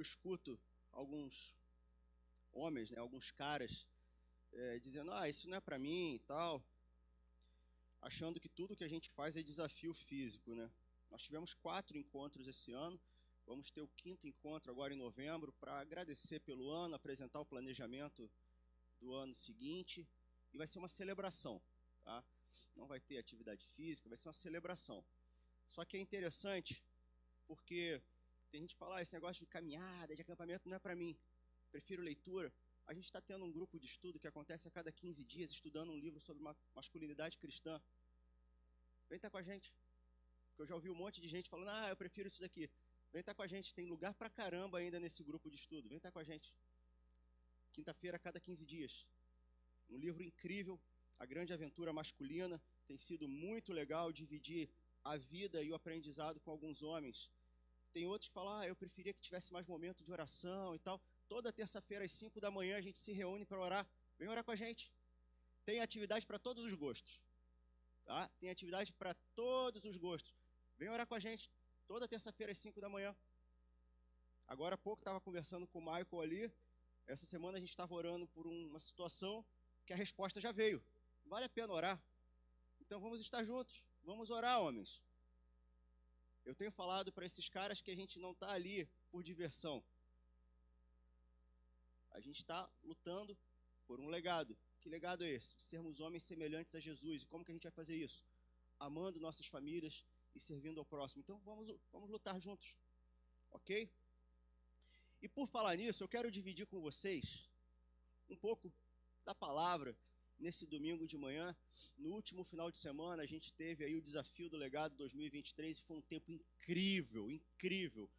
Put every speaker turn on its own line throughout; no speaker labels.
escuto alguns homens, né, alguns caras, dizendo, isso não é para mim e tal, achando que tudo que a gente faz é desafio físico, né? Nós tivemos 4 encontros esse ano, vamos ter o 5º encontro agora em novembro para agradecer pelo ano, apresentar o planejamento do ano seguinte, e vai ser uma celebração, tá? Não vai ter atividade física, vai ser uma celebração. Só que é interessante, porque tem gente que fala, esse negócio de caminhada, de acampamento não é para mim, prefiro leitura. A gente está tendo um grupo de estudo que acontece a cada 15 dias, estudando um livro sobre masculinidade cristã. Vem estar com a gente. Porque eu já ouvi um monte de gente falando, eu prefiro isso daqui. Vem estar com a gente, tem lugar pra caramba ainda nesse grupo de estudo. Vem estar com a gente. Quinta-feira a cada 15 dias. Um livro incrível, A Grande Aventura Masculina. Tem sido muito legal dividir a vida e o aprendizado com alguns homens. Tem outros que falam, eu preferia que tivesse mais momento de oração e tal. Toda terça-feira às 5 da manhã a gente se reúne para orar. Vem orar com a gente. Tem atividade para todos os gostos. Tá? Tem atividade para todos os gostos. Vem orar com a gente. Toda terça-feira às 5 da manhã. Agora há pouco estava conversando com o Michael ali. Essa semana a gente estava orando por uma situação que a resposta já veio. Vale a pena orar. Então vamos estar juntos. Vamos orar, homens. Eu tenho falado para esses caras que a gente não está ali por diversão. A gente está lutando por um legado. Que legado é esse? De sermos homens semelhantes a Jesus. E como que a gente vai fazer isso? Amando nossas famílias e servindo ao próximo. Então vamos lutar juntos. Ok? E por falar nisso, eu quero dividir com vocês um pouco da palavra nesse domingo de manhã. No último final de semana, a gente teve aí o Desafio do Legado 2023 e foi um tempo incrível, incrível.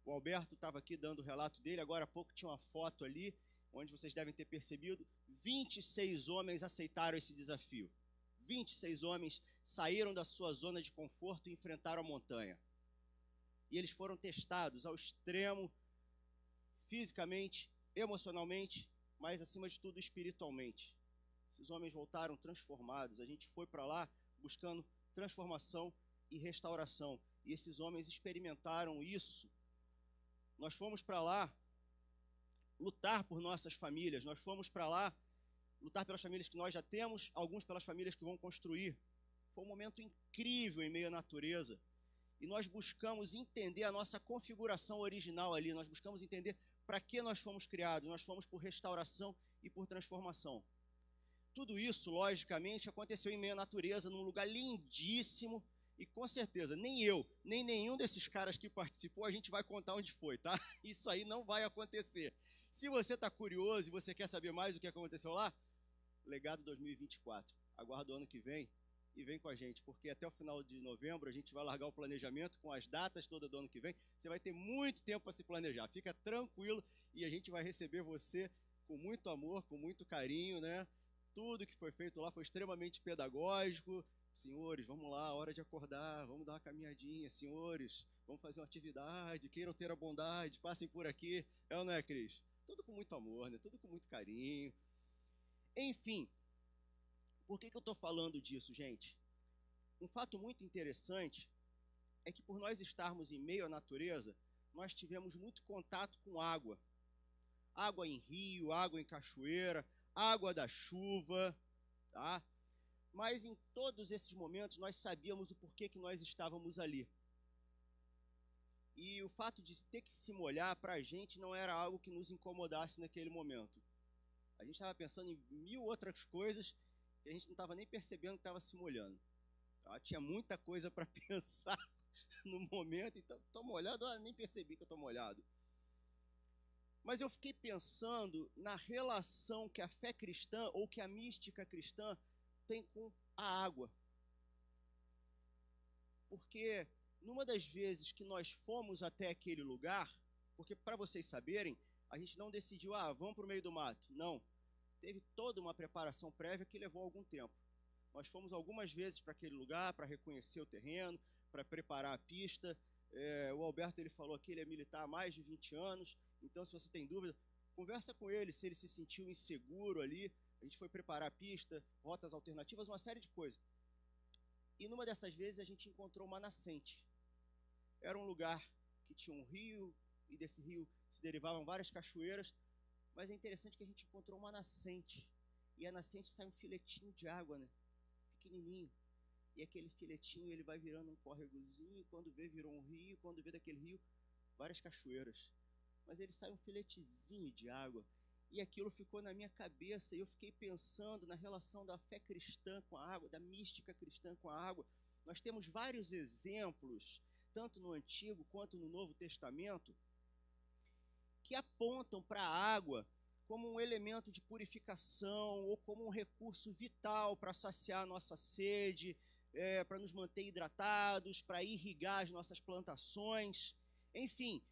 O Alberto estava aqui dando o relato dele, agora há pouco tinha uma foto ali, onde vocês devem ter percebido, 26 homens aceitaram esse desafio. 26 homens saíram da sua zona de conforto e enfrentaram a montanha. E eles foram testados ao extremo, fisicamente, emocionalmente, mas acima de tudo espiritualmente. Esses homens voltaram transformados. A gente foi para lá buscando transformação e restauração. E esses homens experimentaram isso. Nós fomos para lá lutar por nossas famílias. Nós fomos para lá lutar pelas famílias que nós já temos, alguns pelas famílias que vão construir. Foi um momento incrível em meio à natureza. E nós buscamos entender a nossa configuração original ali. Nós buscamos entender para que nós fomos criados. Nós fomos por restauração e por transformação. Tudo isso, logicamente, aconteceu em meio à natureza, num lugar lindíssimo. E com certeza, nem eu, nem nenhum desses caras que participou, a gente vai contar onde foi, tá? Isso aí não vai acontecer. Se você está curioso e você quer saber mais do que aconteceu lá, Legado 2024. Aguarda o ano que vem e vem com a gente, porque até o final de novembro a gente vai largar o planejamento com as datas todas do ano que vem. Você vai ter muito tempo para se planejar. Fica tranquilo e a gente vai receber você com muito amor, com muito carinho, né? Tudo que foi feito lá foi extremamente pedagógico. Senhores, vamos lá, hora de acordar, vamos dar uma caminhadinha, senhores, vamos fazer uma atividade, queiram ter a bondade, passem por aqui. É ou não é, Cris? Tudo com muito amor, né? Tudo com muito carinho. Enfim, por que eu estou falando disso, gente? Um fato muito interessante é que por nós estarmos em meio à natureza, nós tivemos muito contato com água. Água em rio, água em cachoeira, água da chuva, tá? Mas em todos esses momentos nós sabíamos o porquê que nós estávamos ali. E o fato de ter que se molhar para a gente não era algo que nos incomodasse naquele momento. A gente estava pensando em 1000 outras coisas que a gente não estava nem percebendo que estava se molhando. Tá? Tinha muita coisa para pensar no momento, então estou molhado, nem percebi que eu estou molhado. Mas eu fiquei pensando na relação que a fé cristã ou que a mística cristã tem com a água. Porque numa das vezes que nós fomos até aquele lugar, porque para vocês saberem, a gente não decidiu, vamos para o meio do mato. Não. Teve toda uma preparação prévia que levou algum tempo. Nós fomos algumas vezes para aquele lugar para reconhecer o terreno, para preparar a pista. O Alberto ele falou que ele é militar há mais de 20 anos, então se você tem dúvida, conversa com ele se ele se sentiu inseguro ali. A gente foi preparar a pista, rotas alternativas, uma série de coisas. E numa dessas vezes a gente encontrou uma nascente. Era um lugar que tinha um rio e desse rio se derivavam várias cachoeiras, mas é interessante que a gente encontrou uma nascente, e a nascente sai um filetinho de água, né? Pequenininho, e aquele filetinho ele vai virando um córregozinho, e quando vê virou um rio, quando vê daquele rio várias cachoeiras, mas ele sai um filetezinho de água, e aquilo ficou na minha cabeça, e eu fiquei pensando na relação da fé cristã com a água, da mística cristã com a água. Nós temos vários exemplos, tanto no Antigo quanto no Novo Testamento, que apontam para a água como um elemento de purificação ou como um recurso vital para saciar a nossa sede, para nos manter hidratados, para irrigar as nossas plantações, enfim.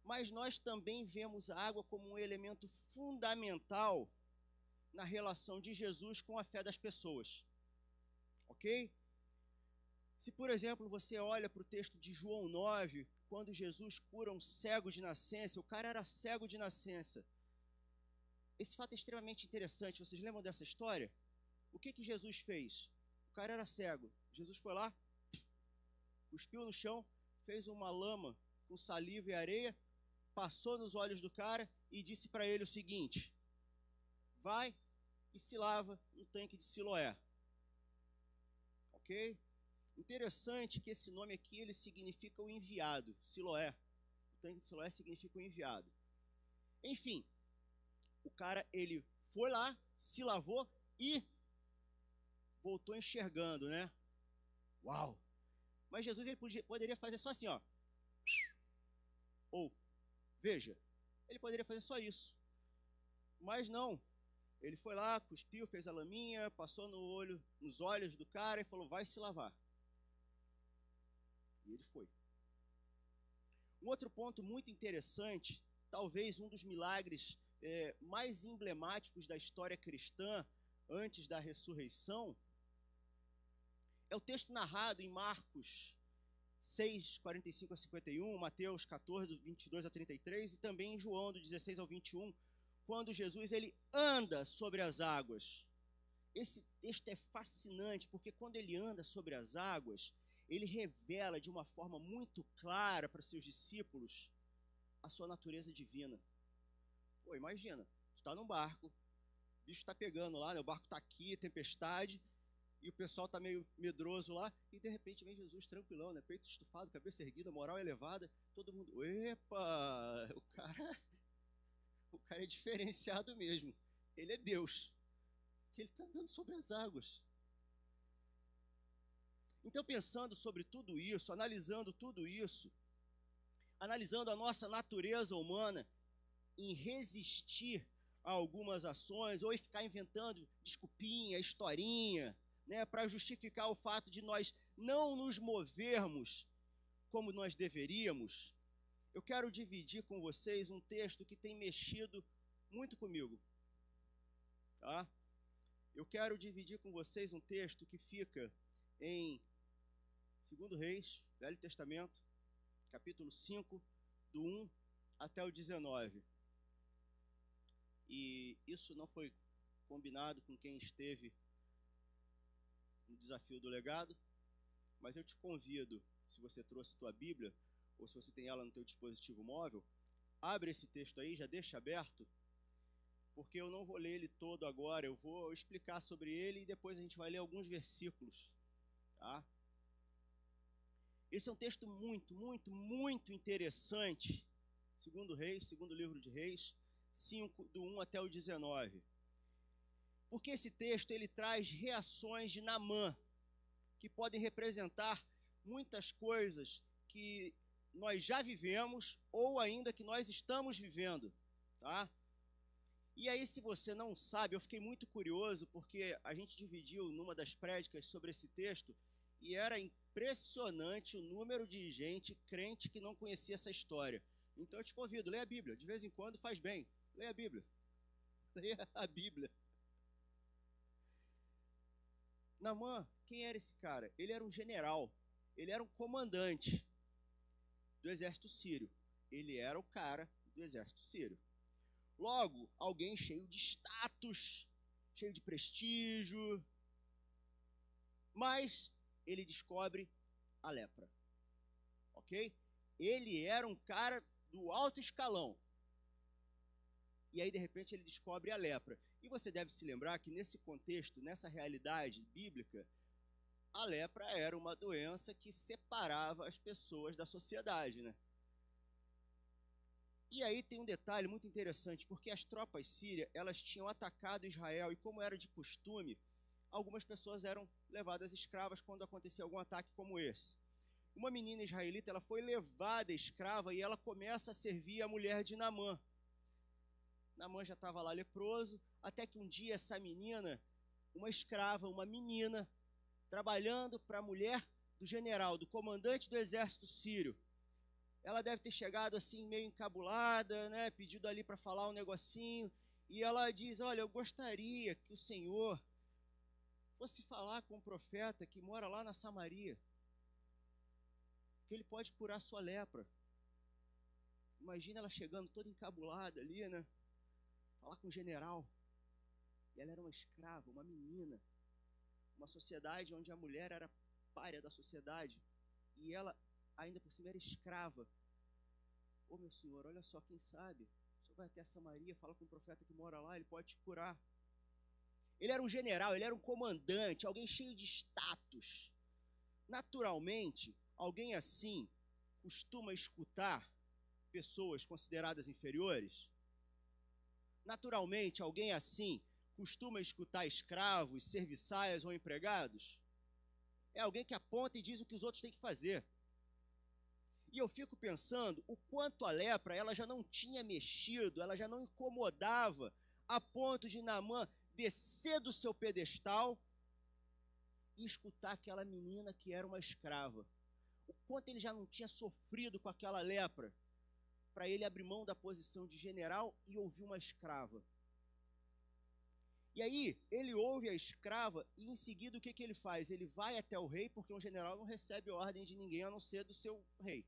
Mas nós também vemos a água como um elemento fundamental na relação de Jesus com a fé das pessoas, ok? Se, por exemplo, você olha para o texto de João 9, quando Jesus cura um cego de nascença, o cara era cego de nascença. Esse fato é extremamente interessante. Vocês lembram dessa história? O que Jesus fez? O cara era cego. Jesus foi lá, cuspiu no chão, fez uma lama com saliva e areia, passou nos olhos do cara e disse para ele o seguinte: vai e se lava no tanque de Siloé. Ok? Interessante que esse nome aqui ele significa o enviado, Siloé. O tanque de Siloé significa o enviado. Enfim, o cara ele foi lá, se lavou e voltou enxergando, né? Uau! Mas Jesus ele poderia fazer só assim, ó. Ou, veja, ele poderia fazer só isso. Mas não. Ele foi lá, cuspiu, fez a laminha, passou nos olhos do cara e falou: vai se lavar. E ele foi. Um outro ponto muito interessante, talvez um dos milagres mais emblemáticos da história cristã antes da ressurreição, é o texto narrado em Marcos 6, 45 a 51, Mateus 14, 22 a 33 e também em João, do 16 ao 21, quando Jesus ele anda sobre as águas. Esse texto é fascinante, porque quando ele anda sobre as águas, ele revela de uma forma muito clara para seus discípulos a sua natureza divina. Pô, imagina, tu está num barco, o bicho está pegando lá, né? O barco está aqui, tempestade, e o pessoal está meio medroso lá, e de repente vem Jesus tranquilão, né? Peito estufado, cabeça erguida, moral elevada, todo mundo, epa, o cara é diferenciado mesmo, ele é Deus, porque ele está andando sobre as águas. Então, pensando sobre tudo isso, analisando tudo isso, analisando a nossa natureza humana em resistir a algumas ações, ou em ficar inventando desculpinha, historinha, né, para justificar o fato de nós não nos movermos como nós deveríamos, eu quero dividir com vocês um texto que tem mexido muito comigo. Tá? Eu quero dividir com vocês um texto que fica em 2 Reis, Velho Testamento, capítulo 5, do 1 até o 19. E isso não foi combinado com quem esteve no desafio do legado, mas eu te convido, se você trouxe tua Bíblia, ou se você tem ela no teu dispositivo móvel, abre esse texto aí, já deixa aberto, porque eu não vou ler ele todo agora, eu vou explicar sobre ele e depois a gente vai ler alguns versículos, tá? Esse é um texto muito, muito, muito interessante, segundo livro de Reis, 5, do 1 até o 19. Porque esse texto ele traz reações de Naamã, que podem representar muitas coisas que nós já vivemos ou ainda que nós estamos vivendo, tá? E aí, se você não sabe, eu fiquei muito curioso, porque a gente dividiu numa das prédicas sobre esse texto, e era impressionante o número de gente crente que não conhecia essa história. Então eu te convido, leia a Bíblia, de vez em quando faz bem, leia a Bíblia. Leia a Bíblia. Naamã, quem era esse cara? Ele era um general, ele era um comandante do exército sírio. Ele era o cara do exército sírio. Logo, alguém cheio de status, cheio de prestígio, mas ele descobre a lepra, ok? Ele era um cara do alto escalão. E aí, de repente, ele descobre a lepra. E você deve se lembrar que nesse contexto, nessa realidade bíblica, a lepra era uma doença que separava as pessoas da sociedade, né? E aí tem um detalhe muito interessante, porque as tropas sírias, elas tinham atacado Israel, e como era de costume, algumas pessoas eram levadas escravas quando acontecia algum ataque como esse. Uma menina israelita, ela foi levada escrava e ela começa a servir a mulher de Naamã. Naamã já estava lá leproso, até que um dia essa menina, uma escrava, uma menina, trabalhando para a mulher do general, do comandante do exército sírio, ela deve ter chegado assim meio encabulada, né, pedido ali para falar um negocinho, e ela diz: olha, eu gostaria que o Senhor fosse falar com o profeta que mora lá na Samaria, que ele pode curar sua lepra. Imagina ela chegando toda encabulada ali, né, falar com o general. E ela era uma escrava, uma menina, uma sociedade onde a mulher era pária da sociedade, e ela ainda por cima era escrava. Ô meu senhor, olha só, quem sabe, o senhor vai até Samaria, fala com o profeta que mora lá, ele pode te curar. Ele era um general, ele era um comandante, alguém cheio de status. Naturalmente, alguém assim costuma escutar pessoas consideradas inferiores? Naturalmente, alguém assim costuma escutar escravos, serviçais ou empregados? É alguém que aponta e diz o que os outros têm que fazer. E eu fico pensando o quanto a lepra, ela já não tinha mexido, ela já não incomodava a ponto de Naamã descer do seu pedestal e escutar aquela menina que era uma escrava. O quanto ele já não tinha sofrido com aquela lepra, para ele abrir mão da posição de general e ouvir uma escrava. E aí, ele ouve a escrava e em seguida o que ele faz? Ele vai até o rei, porque um general não recebe ordem de ninguém a não ser do seu rei.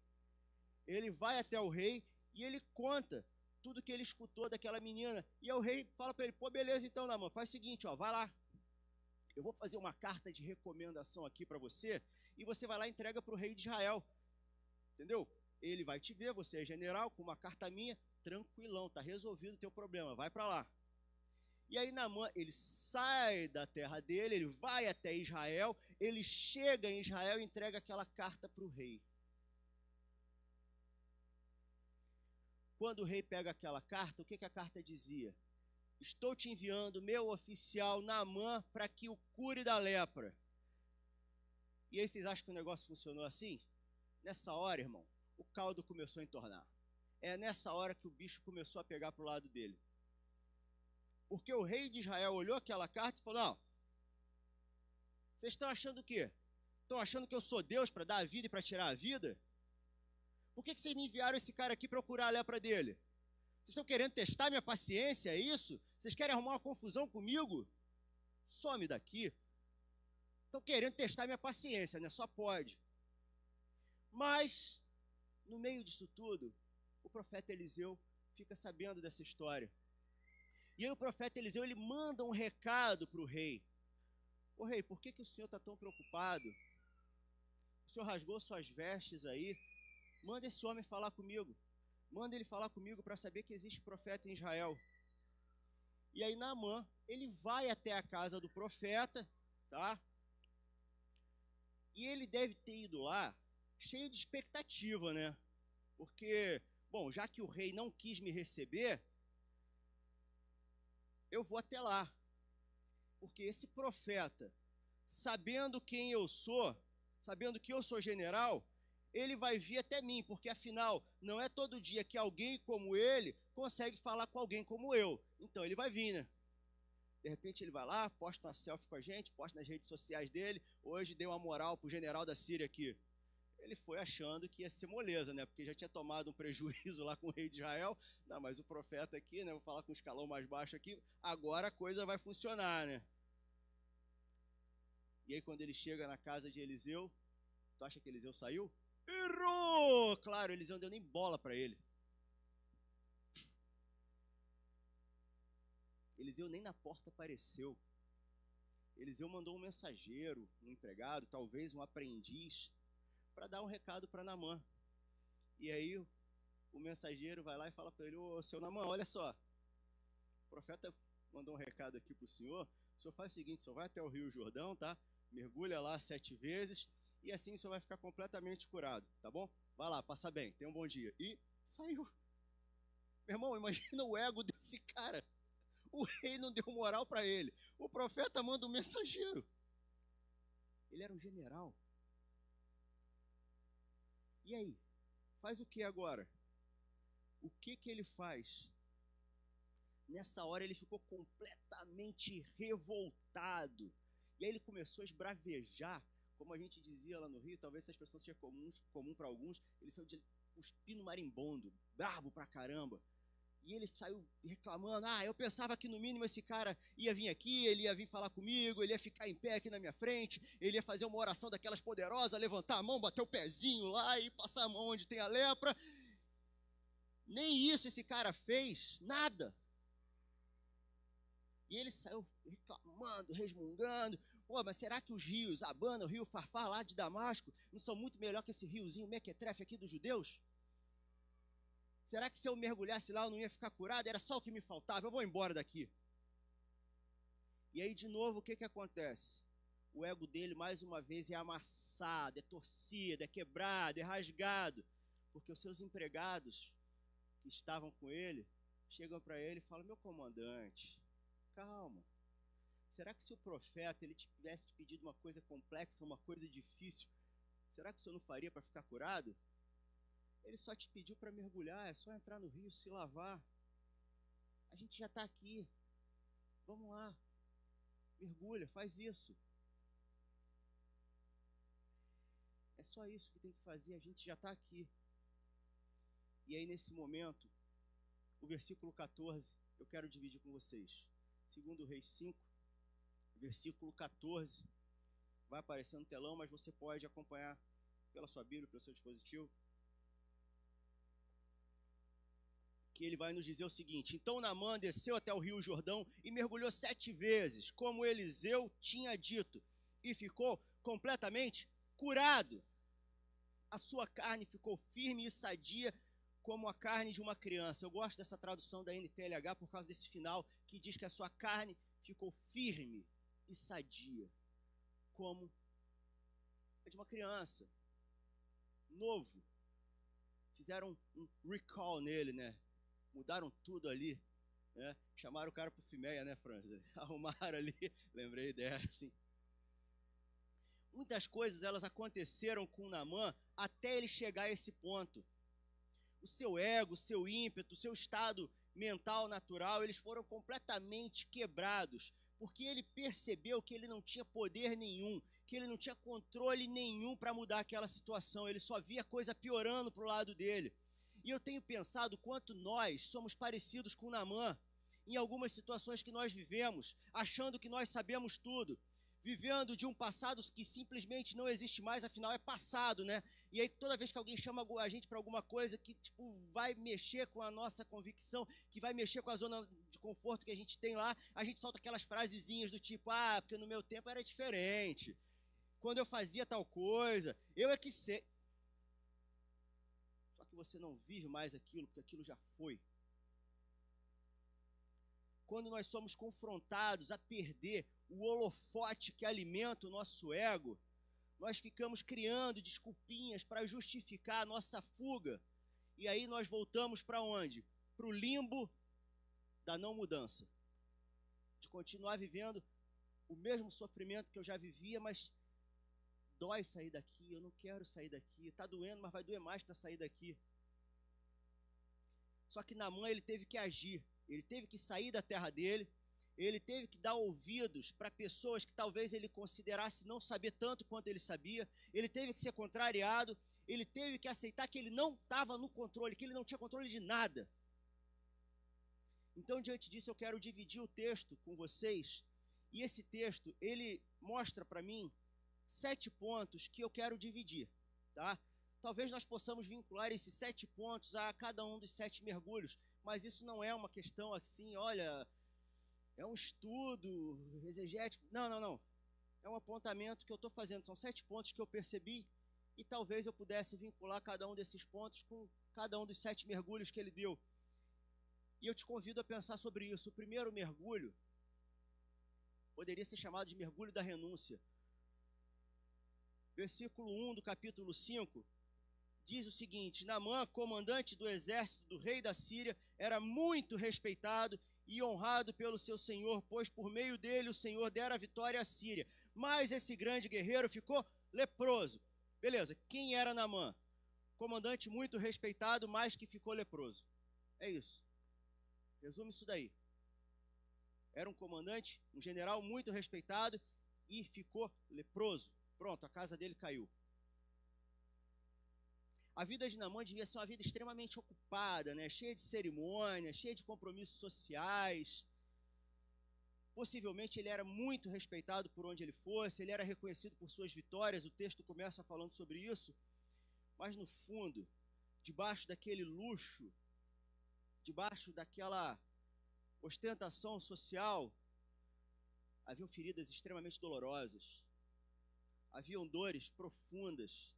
Ele vai até o rei e ele conta tudo que ele escutou daquela menina. E o rei fala para ele: pô, beleza então, Naamã, faz o seguinte, ó, vai lá. Eu vou fazer uma carta de recomendação aqui para você e você vai lá e entrega para o rei de Israel. Entendeu? Ele vai te ver, você é general, com uma carta minha, tranquilão, tá resolvido o teu problema, vai para lá. E aí Naamã, ele sai da terra dele, ele vai até Israel, ele chega em Israel e entrega aquela carta para o rei. Quando o rei pega aquela carta, o que a carta dizia? Estou te enviando meu oficial Naamã para que o cure da lepra. E aí vocês acham que o negócio funcionou assim? Nessa hora, irmão, o caldo começou a entornar. É nessa hora que o bicho começou a pegar para o lado dele. Porque o rei de Israel olhou aquela carta e falou: não, vocês estão achando o quê? Estão achando que eu sou Deus para dar a vida e para tirar a vida? Por que vocês me enviaram esse cara aqui para curar a lepra dele? Vocês estão querendo testar minha paciência, é isso? Vocês querem arrumar uma confusão comigo? Some daqui. Estão querendo testar minha paciência, né? Só pode. Mas, no meio disso tudo, o profeta Eliseu fica sabendo dessa história. E aí o profeta Eliseu, ele manda um recado para o rei. Ô rei, por que o senhor está tão preocupado? O senhor rasgou suas vestes aí. Manda esse homem falar comigo. Manda ele falar comigo para saber que existe profeta em Israel. E aí Naamã, ele vai até a casa do profeta, tá? E ele deve ter ido lá cheio de expectativa, né? Porque, bom, já que o rei não quis me receber, eu vou até lá. Porque esse profeta, sabendo quem eu sou, sabendo que eu sou general, ele vai vir até mim, porque afinal, não é todo dia que alguém como ele consegue falar com alguém como eu. Então ele vai vir, né? De repente ele vai lá, posta uma selfie com a gente, posta nas redes sociais dele. Hoje deu uma moral pro general da Síria aqui. Ele foi achando que ia ser moleza, né? Porque já tinha tomado um prejuízo lá com o rei de Israel. Não, mas o profeta aqui, né? Vou falar com um escalão mais baixo aqui. Agora a coisa vai funcionar, né? E aí quando ele chega na casa de Eliseu, tu acha que Eliseu saiu? Errou! Claro, Eliseu não deu nem bola para ele. Eliseu nem na porta apareceu. Eliseu mandou um mensageiro, um empregado, talvez um aprendiz, para dar um recado para Naamã. E aí o mensageiro vai lá e fala para ele: ô, seu Naamã, olha só, o profeta mandou um recado aqui para o senhor faz o seguinte, o senhor vai até o Rio Jordão, tá? Mergulha lá 7 vezes, e assim o senhor vai ficar completamente curado, tá bom? Vai lá, passa bem, tenha um bom dia. E saiu. Meu irmão, imagina o ego desse cara. O rei não deu moral para ele. O profeta manda um mensageiro. Ele era um general. E aí? Faz o que agora? O que ele faz? Nessa hora ele ficou completamente revoltado. E aí ele começou a esbravejar, como a gente dizia lá no Rio, talvez essas pessoas sejam comum para alguns, eles são de cuspir marimbondo, brabo pra caramba. E ele saiu reclamando: eu pensava que no mínimo esse cara ia vir aqui, ele ia vir falar comigo, ele ia ficar em pé aqui na minha frente, ele ia fazer uma oração daquelas poderosas, levantar a mão, bater o pezinho lá e passar a mão onde tem a lepra. Nem isso esse cara fez, nada. E ele saiu reclamando, resmungando: mas será que os rios, Abana, o rio Farfar lá de Damasco, não são muito melhor que esse riozinho Mequetrefe aqui dos judeus? Será que se eu mergulhasse lá eu não ia ficar curado? Era só o que me faltava, eu vou embora daqui. E aí de novo o que acontece? O ego dele mais uma vez é amassado, é torcido, é quebrado, é rasgado. Porque os seus empregados que estavam com ele chegam para ele e falam: meu comandante, calma. Será que se o profeta ele tivesse te pedido uma coisa complexa, uma coisa difícil, será que o senhor não faria para ficar curado? Ele só te pediu para mergulhar, é só entrar no rio, se lavar. A gente já está aqui. Vamos lá. Mergulha, faz isso. É só isso que tem que fazer, a gente já está aqui. E aí nesse momento, o versículo 14, eu quero dividir com vocês. 2 Reis 5, versículo 14. Vai aparecer no telão, mas você pode acompanhar pela sua Bíblia, pelo seu dispositivo. Que ele vai nos dizer o seguinte: então Naamã desceu até o rio Jordão e mergulhou 7 vezes, como Eliseu tinha dito, e ficou completamente curado. A sua carne ficou firme e sadia como a carne de uma criança. Eu gosto dessa tradução da NTLH por causa desse final, que diz que a sua carne ficou firme e sadia, como a de uma criança. Novo. Fizeram um recall nele, né? Mudaram tudo ali, né? Chamaram o cara pro Fimeia, né, França? Arrumaram ali, lembrei dessa, assim. Muitas coisas, elas aconteceram com Naamã até ele chegar a esse ponto. O seu ego, o seu ímpeto, o seu estado mental natural, eles foram completamente quebrados, porque ele percebeu que ele não tinha poder nenhum, que ele não tinha controle nenhum para mudar aquela situação, ele só via a coisa piorando para o lado dele. E eu tenho pensado quanto nós somos parecidos com Naamã em algumas situações que nós vivemos, achando que nós sabemos tudo, vivendo de um passado que simplesmente não existe mais, afinal é passado, né? E aí toda vez que alguém chama a gente para alguma coisa que vai mexer com a nossa convicção, que vai mexer com a zona de conforto que a gente tem lá, a gente solta aquelas frasezinhas do tipo: porque no meu tempo era diferente, quando eu fazia tal coisa, eu é que sei. Só que você não vive mais aquilo, porque aquilo já foi. Quando nós somos confrontados a perder o holofote que alimenta o nosso ego, nós ficamos criando desculpinhas para justificar a nossa fuga. E aí nós voltamos para onde? Para o limbo da não mudança. De continuar vivendo o mesmo sofrimento que eu já vivia, mas dói sair daqui, eu não quero sair daqui. Está doendo, mas vai doer mais para sair daqui. Só que Naamã, ele teve que agir. Ele teve que sair da terra dele. Ele teve que dar ouvidos para pessoas que talvez ele considerasse não saber tanto quanto ele sabia. Ele teve que ser contrariado. Ele teve que aceitar que ele não estava no controle, que ele não tinha controle de nada. Então, diante disso, eu quero dividir o texto com vocês. E esse texto, ele mostra para mim 7 pontos que eu quero dividir, tá? Talvez nós possamos vincular esses 7 pontos a cada um dos 7 mergulhos, mas isso não é uma questão assim, olha, é um estudo exegético. Não. É um apontamento que eu estou fazendo. São 7 pontos que eu percebi e talvez eu pudesse vincular cada um desses pontos com cada um dos 7 mergulhos que ele deu. E eu te convido a pensar sobre isso. O primeiro mergulho poderia ser chamado de mergulho da renúncia. Versículo 1 do capítulo 5 diz o seguinte: Naamã, comandante do exército do rei da Síria, era muito respeitado e honrado pelo seu senhor, pois por meio dele o Senhor dera a vitória à Síria. Mas esse grande guerreiro ficou leproso. Beleza, quem era Naamã? Comandante muito respeitado, mas que ficou leproso. É isso. Resume isso daí. Era um comandante, um general muito respeitado e ficou leproso. Pronto, a casa dele caiu. A vida de Naamã devia ser uma vida extremamente ocupada, né? Cheia de cerimônias, cheia de compromissos sociais. Possivelmente ele era muito respeitado por onde ele fosse, ele era reconhecido por suas vitórias, o texto começa falando sobre isso. Mas no fundo, debaixo daquele luxo, debaixo daquela ostentação social, haviam feridas extremamente dolorosas, haviam dores profundas.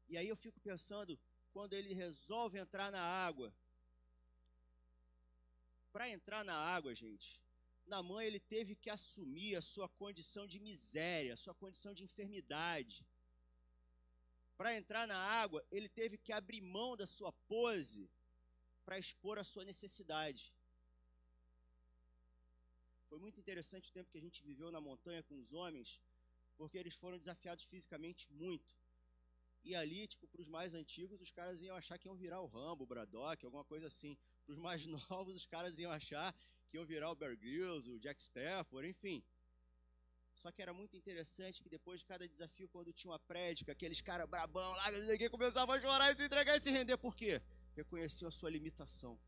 E aí eu fico pensando, quando ele resolve entrar na água. Para entrar na água, gente, Naamã ele teve que assumir a sua condição de miséria, a sua condição de enfermidade. Para entrar na água, ele teve que abrir mão da sua pose para expor a sua necessidade. Foi muito interessante o tempo que a gente viveu na montanha com os homens, porque eles foram desafiados fisicamente muito. E ali, tipo, para os mais antigos, os caras iam achar que iam virar o Rambo, o Braddock, alguma coisa assim. Para os mais novos, os caras iam achar que iam virar o Bear Grylls, o Jack Stafford, enfim. Só que era muito interessante que depois de cada desafio, quando tinha uma prédica, aqueles caras brabão lá, ninguém começava a chorar e se entregar e se render. Por quê? Reconheciam a sua limitação,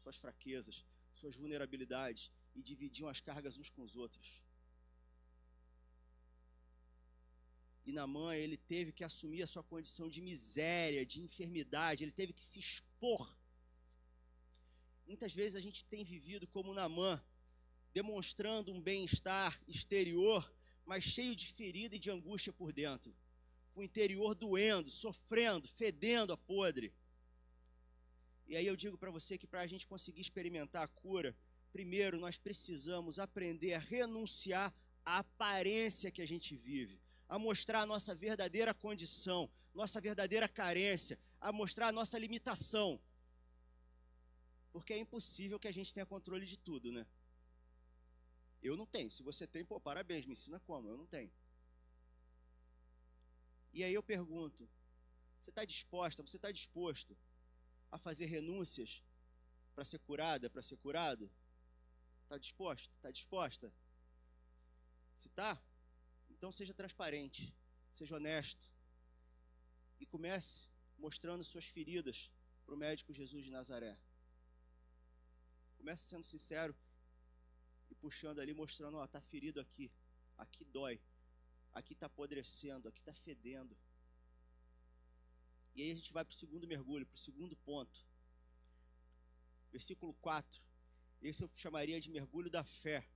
suas fraquezas, suas vulnerabilidades e dividiam as cargas uns com os outros. E Naamã, ele teve que assumir a sua condição de miséria, de enfermidade, ele teve que se expor. Muitas vezes a gente tem vivido como Naamã, demonstrando um bem-estar exterior, mas cheio de ferida e de angústia por dentro. Com o interior doendo, sofrendo, fedendo a podre. E aí eu digo para você que para a gente conseguir experimentar a cura, primeiro nós precisamos aprender a renunciar à aparência que a gente vive, a mostrar a nossa verdadeira condição, nossa verdadeira carência, a mostrar a nossa limitação. Porque é impossível que a gente tenha controle de tudo, né? Eu não tenho. Se você tem, pô, parabéns, me ensina como. Eu não tenho. E aí eu pergunto, você está disposto a fazer renúncias para ser curada, para ser curado? Está disposto? Está disposta? Se está, então seja transparente, seja honesto e comece mostrando suas feridas para o médico Jesus de Nazaré. Comece sendo sincero e puxando ali, mostrando, ó, está ferido aqui, aqui dói, aqui está apodrecendo, aqui está fedendo. E aí a gente vai para o segundo mergulho, para o segundo ponto. Versículo 4. Esse eu chamaria de mergulho da fé.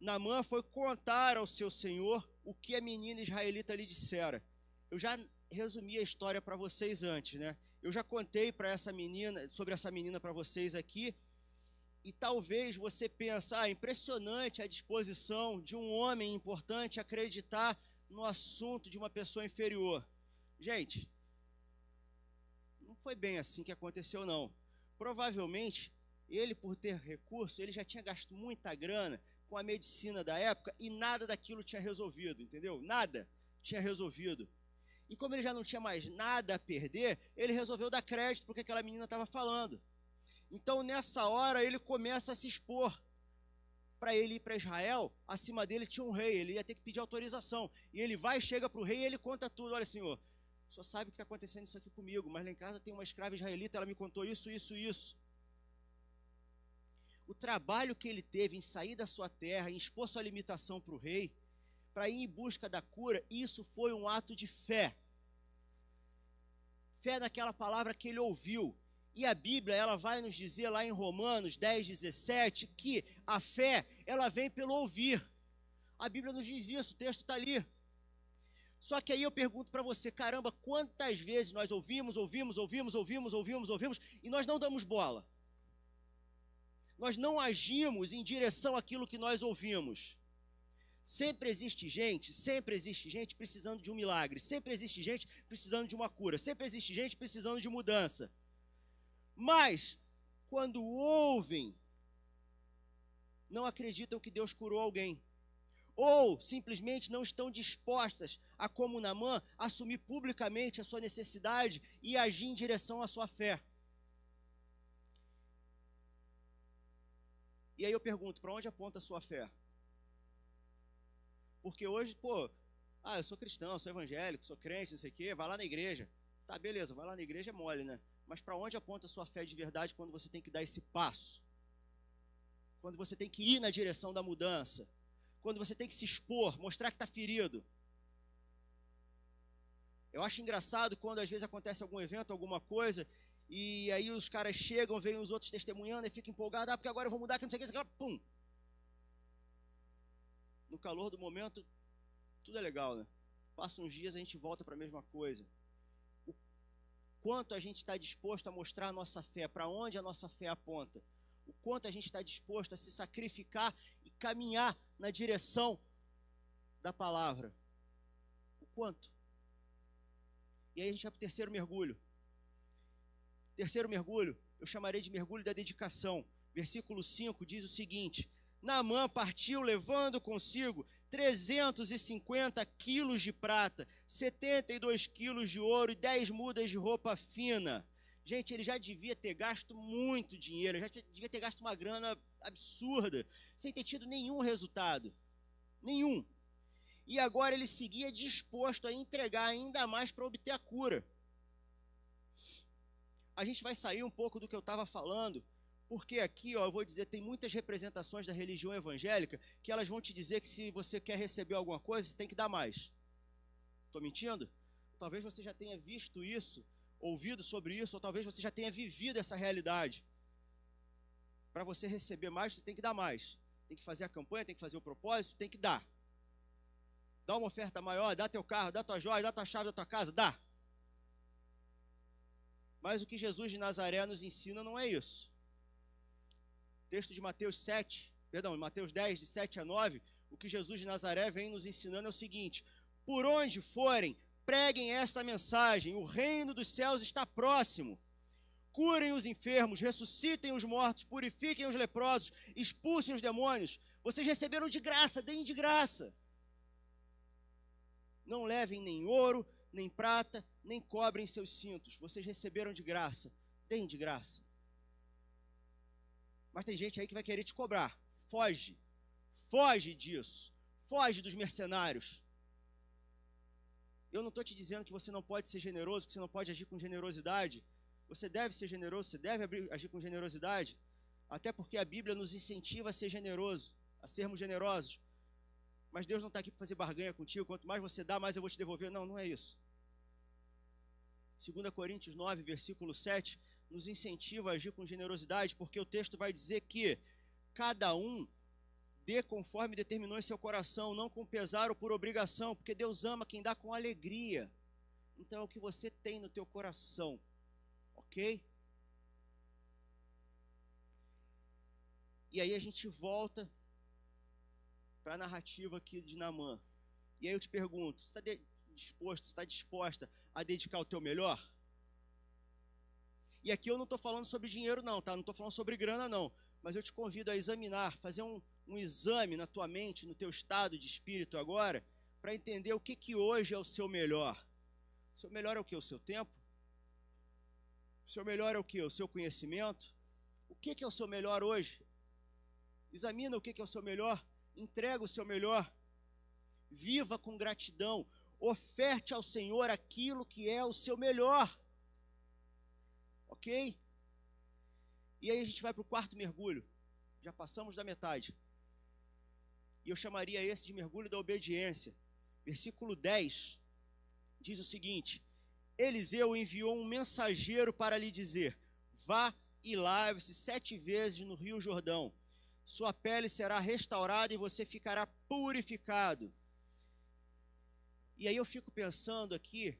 Naamã foi contar ao seu senhor o que a menina israelita lhe dissera. Eu já resumi a história para vocês antes, né? Eu já contei sobre essa menina para vocês aqui. E talvez você pense, impressionante a disposição de um homem importante acreditar no assunto de uma pessoa inferior. Gente, não foi bem assim que aconteceu, não. Provavelmente, ele, por ter recurso, ele já tinha gasto muita grana com a medicina da época e nada daquilo tinha resolvido, entendeu? Nada tinha resolvido. E como ele já não tinha mais nada a perder, ele resolveu dar crédito porque aquela menina estava falando. Então, nessa hora, ele começa a se expor. Para ele ir para Israel, acima dele tinha um rei, ele ia ter que pedir autorização. E ele vai, chega para o rei e ele conta tudo. Olha, senhor, o senhor sabe que está acontecendo isso aqui comigo, mas lá em casa tem uma escrava israelita, ela me contou isso, isso, isso. O trabalho que ele teve em sair da sua terra, em expor sua limitação para o rei, para ir em busca da cura, isso foi um ato de fé. Fé naquela palavra que ele ouviu. E a Bíblia, ela vai nos dizer lá em Romanos 10:17, que a fé, ela vem pelo ouvir. A Bíblia nos diz isso, o texto está ali. Só que aí eu pergunto para você, caramba, quantas vezes nós ouvimos, e nós não damos bola? Nós não agimos em direção àquilo que nós ouvimos. Sempre existe gente precisando de um milagre, sempre existe gente precisando de uma cura, sempre existe gente precisando de mudança. Mas, quando ouvem, não acreditam que Deus curou alguém. Ou simplesmente não estão dispostas a, como Naamã, assumir publicamente a sua necessidade e agir em direção à sua fé. E aí eu pergunto, para onde aponta a sua fé? Porque hoje, eu sou cristão, sou evangélico, sou crente, não sei o quê, vai lá na igreja. Tá, beleza, vai lá na igreja é mole, né? Mas para onde aponta a sua fé de verdade quando você tem que dar esse passo? Quando você tem que ir na direção da mudança? Quando você tem que se expor, mostrar que está ferido? Eu acho engraçado quando às vezes acontece algum evento, alguma coisa, e aí os caras chegam, veem os outros testemunhando e ficam empolgados, porque agora eu vou mudar, que não sei o que, pum! No calor do momento, tudo é legal, né? Passa uns dias, a gente volta para a mesma coisa. O quanto a gente está disposto a mostrar a nossa fé, para onde a nossa fé aponta. O quanto a gente está disposto a se sacrificar e caminhar na direção da palavra. O quanto? E aí a gente vai para o terceiro mergulho. Terceiro mergulho, eu chamarei de mergulho da dedicação. Versículo 5 diz o seguinte: Naamã partiu levando consigo 350 quilos de prata, 72 quilos de ouro e 10 mudas de roupa fina. Gente, ele já devia ter gasto muito dinheiro, já devia ter gasto uma grana absurda, sem ter tido nenhum resultado. Nenhum. E agora ele seguia disposto a entregar ainda mais para obter a cura. A gente vai sair um pouco do que eu estava falando, porque aqui, eu vou dizer, tem muitas representações da religião evangélica que elas vão te dizer que se você quer receber alguma coisa, você tem que dar mais. Estou mentindo? Talvez você já tenha visto isso, ouvido sobre isso, ou talvez você já tenha vivido essa realidade. Para você receber mais, você tem que dar mais. Tem que fazer a campanha, tem que fazer o propósito, tem que dar. Dá uma oferta maior, dá teu carro, dá tua joia, dá tua chave da tua casa, dá. Mas o que Jesus de Nazaré nos ensina não é isso. O texto de Mateus 10, de 7 a 9, o que Jesus de Nazaré vem nos ensinando é o seguinte: por onde forem, preguem esta mensagem, o reino dos céus está próximo. Curem os enfermos, ressuscitem os mortos, purifiquem os leprosos, expulsem os demônios. Vocês receberam de graça, deem de graça. Não levem nem ouro, nem prata, nem cobre em seus cintos. Vocês receberam de graça, deem de graça. Mas tem gente aí que vai querer te cobrar. Foge disso. Foge dos mercenários. Eu não estou te dizendo que você não pode ser generoso, que você não pode agir com generosidade. Você deve ser generoso, você deve agir com generosidade. Até porque a Bíblia nos incentiva a ser generoso, a sermos generosos. Mas Deus não está aqui para fazer barganha contigo. Quanto mais você dá, mais eu vou te devolver. Não, não é isso. 2 Coríntios 9, versículo 7, nos incentiva a agir com generosidade, porque o texto vai dizer que cada um dê conforme determinou em seu coração, não com pesar ou por obrigação, porque Deus ama quem dá com alegria. Então é o que você tem no teu coração, ok? E aí a gente volta para a narrativa aqui de Naamã. E aí eu te pergunto, você está disposta a dedicar o teu melhor? E aqui eu não estou falando sobre dinheiro não, tá? Não estou falando sobre grana não. Mas eu te convido a examinar, fazer um exame na tua mente, no teu estado de espírito agora, para entender o que hoje é o seu melhor. O seu melhor é o quê? O seu tempo? O seu melhor é o quê? O seu conhecimento? O que é o seu melhor hoje? Examina o que é o seu melhor. Entrega o seu melhor. Viva com gratidão. Oferte ao Senhor aquilo que é o seu melhor. Ok? E aí a gente vai para o quarto mergulho. Já passamos da metade. E eu chamaria esse de mergulho da obediência. Versículo 10 diz o seguinte: Eliseu enviou um mensageiro para lhe dizer: vá e lave-se 7 vezes no rio Jordão. Sua pele será restaurada e você ficará purificado. E aí eu fico pensando aqui,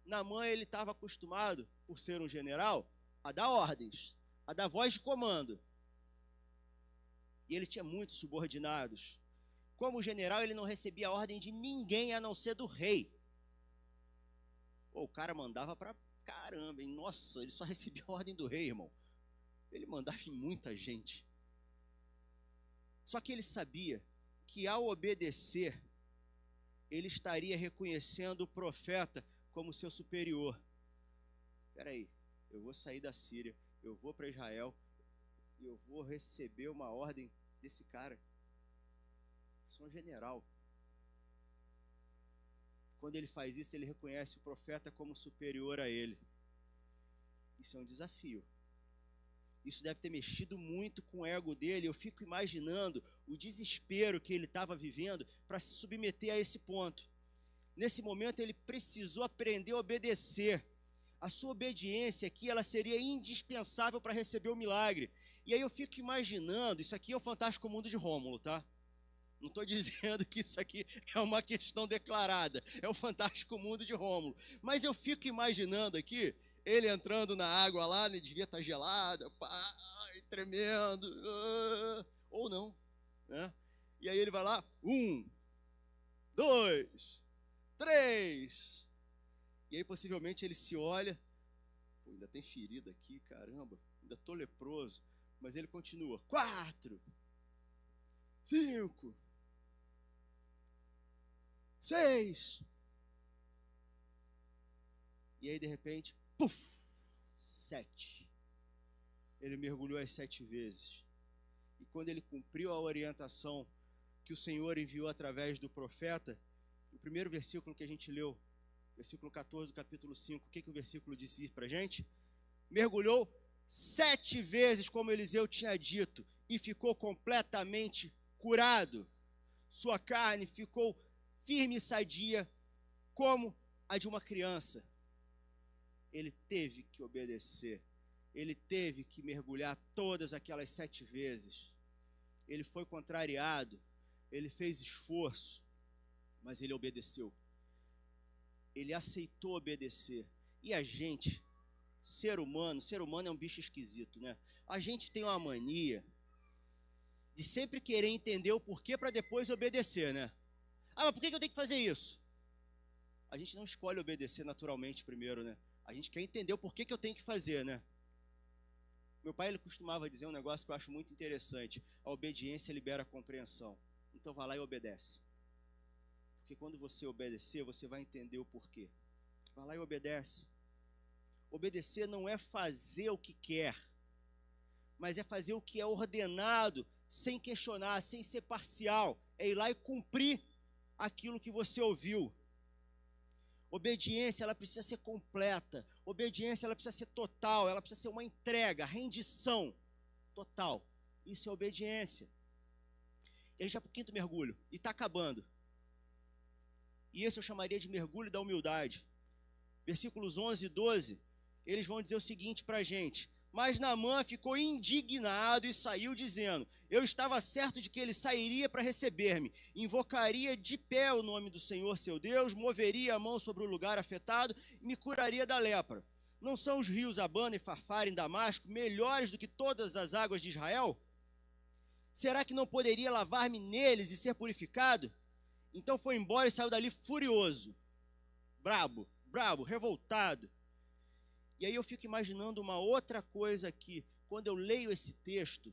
Naamã ele estava acostumado, por ser um general, a dar ordens, a dar voz de comando. E ele tinha muitos subordinados. Como general, ele não recebia ordem de ninguém a não ser do rei. Pô, o cara mandava pra caramba, hein? Nossa, ele só recebia a ordem do rei, irmão. Ele mandava em muita gente. Só que ele sabia que ao obedecer, ele estaria reconhecendo o profeta como seu superior. Espera aí, eu vou sair da Síria, eu vou para Israel e eu vou receber uma ordem desse cara. Sou um general. Quando ele faz isso, ele reconhece o profeta como superior a ele. Isso é um desafio. Isso deve ter mexido muito com o ego dele. Eu fico imaginando o desespero que ele estava vivendo para se submeter a esse ponto. Nesse momento, ele precisou aprender a obedecer. A sua obediência aqui, ela seria indispensável para receber o milagre. E aí eu fico imaginando, isso aqui é o Fantástico Mundo de Rômulo, tá? Não estou dizendo que isso aqui é uma questão declarada, é o Fantástico Mundo de Rômulo. Mas eu fico imaginando aqui, ele entrando na água lá, né, devia estar gelada, tremendo, ou não, né? E aí ele vai lá, 1, 2, 3. E aí possivelmente ele se olha, pô, ainda tem ferida aqui, caramba, ainda estou leproso. Mas ele continua, 4, 5, 6. E aí de repente, puf, 7. Ele mergulhou as 7 vezes. E quando ele cumpriu a orientação que o Senhor enviou através do profeta, o primeiro versículo que a gente leu, versículo 14 do capítulo 5, o que o versículo disse para a gente? Mergulhou 7 vezes, como Eliseu tinha dito, e ficou completamente curado. Sua carne ficou firme e sadia, como a de uma criança. Ele teve que obedecer. Ele teve que mergulhar todas aquelas 7 vezes. Ele foi contrariado, ele fez esforço, mas ele obedeceu. Ele aceitou obedecer. E a gente, ser humano é um bicho esquisito, né? A gente tem uma mania de sempre querer entender o porquê para depois obedecer, né? Ah, mas por que eu tenho que fazer isso? A gente não escolhe obedecer naturalmente primeiro, né? A gente quer entender o porquê que eu tenho que fazer, né? Meu pai, ele costumava dizer um negócio que eu acho muito interessante. A obediência libera a compreensão. Então vai lá e obedece. Porque quando você obedecer, você vai entender o porquê. Vai lá e obedece. Obedecer não é fazer o que quer, mas é fazer o que é ordenado, sem questionar, sem ser parcial. É ir lá e cumprir aquilo que você ouviu. Obediência, ela precisa ser completa. Obediência, ela precisa ser total. Ela precisa ser uma entrega, rendição total. Isso é obediência. E a gente vai para o 5º mergulho. E está acabando. E esse eu chamaria de mergulho da humildade. Versículos 11 e 12, eles vão dizer o seguinte para a gente. Mas Naamã ficou indignado e saiu dizendo, eu estava certo de que ele sairia para receber-me, invocaria de pé o nome do Senhor seu Deus, moveria a mão sobre o lugar afetado e me curaria da lepra. Não são os rios Abana e Farfar em Damasco melhores do que todas as águas de Israel? Será que não poderia lavar-me neles e ser purificado? Então foi embora e saiu dali furioso, brabo, revoltado. E aí eu fico imaginando uma outra coisa aqui. Quando eu leio esse texto,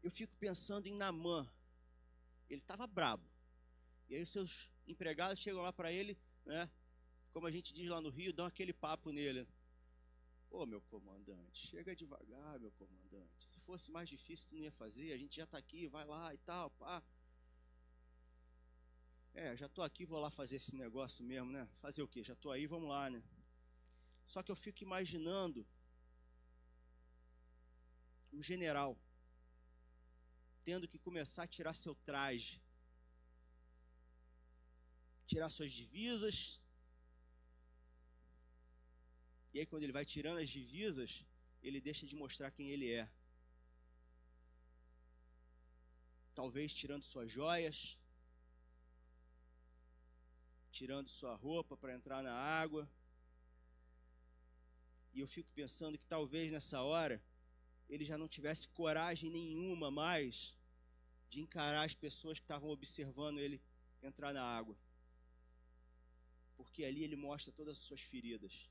eu fico pensando em Naamã. Ele estava brabo. E aí os seus empregados chegam lá para ele, né? Como a gente diz lá no Rio, dão aquele papo nele. Ô, meu comandante, chega devagar, meu comandante. Se fosse mais difícil, tu não ia fazer. A gente já está aqui, vai lá e tal, pá. Já estou aqui, vou lá fazer esse negócio mesmo, né? Fazer o quê? Já estou aí, vamos lá, né? Só que eu fico imaginando um general tendo que começar a tirar seu traje, tirar suas divisas. E aí quando ele vai tirando as divisas, ele deixa de mostrar quem ele é. Talvez tirando suas joias, tirando sua roupa para entrar na água. E eu fico pensando que talvez nessa hora ele já não tivesse coragem nenhuma mais de encarar as pessoas que estavam observando ele entrar na água. Porque ali ele mostra todas as suas feridas.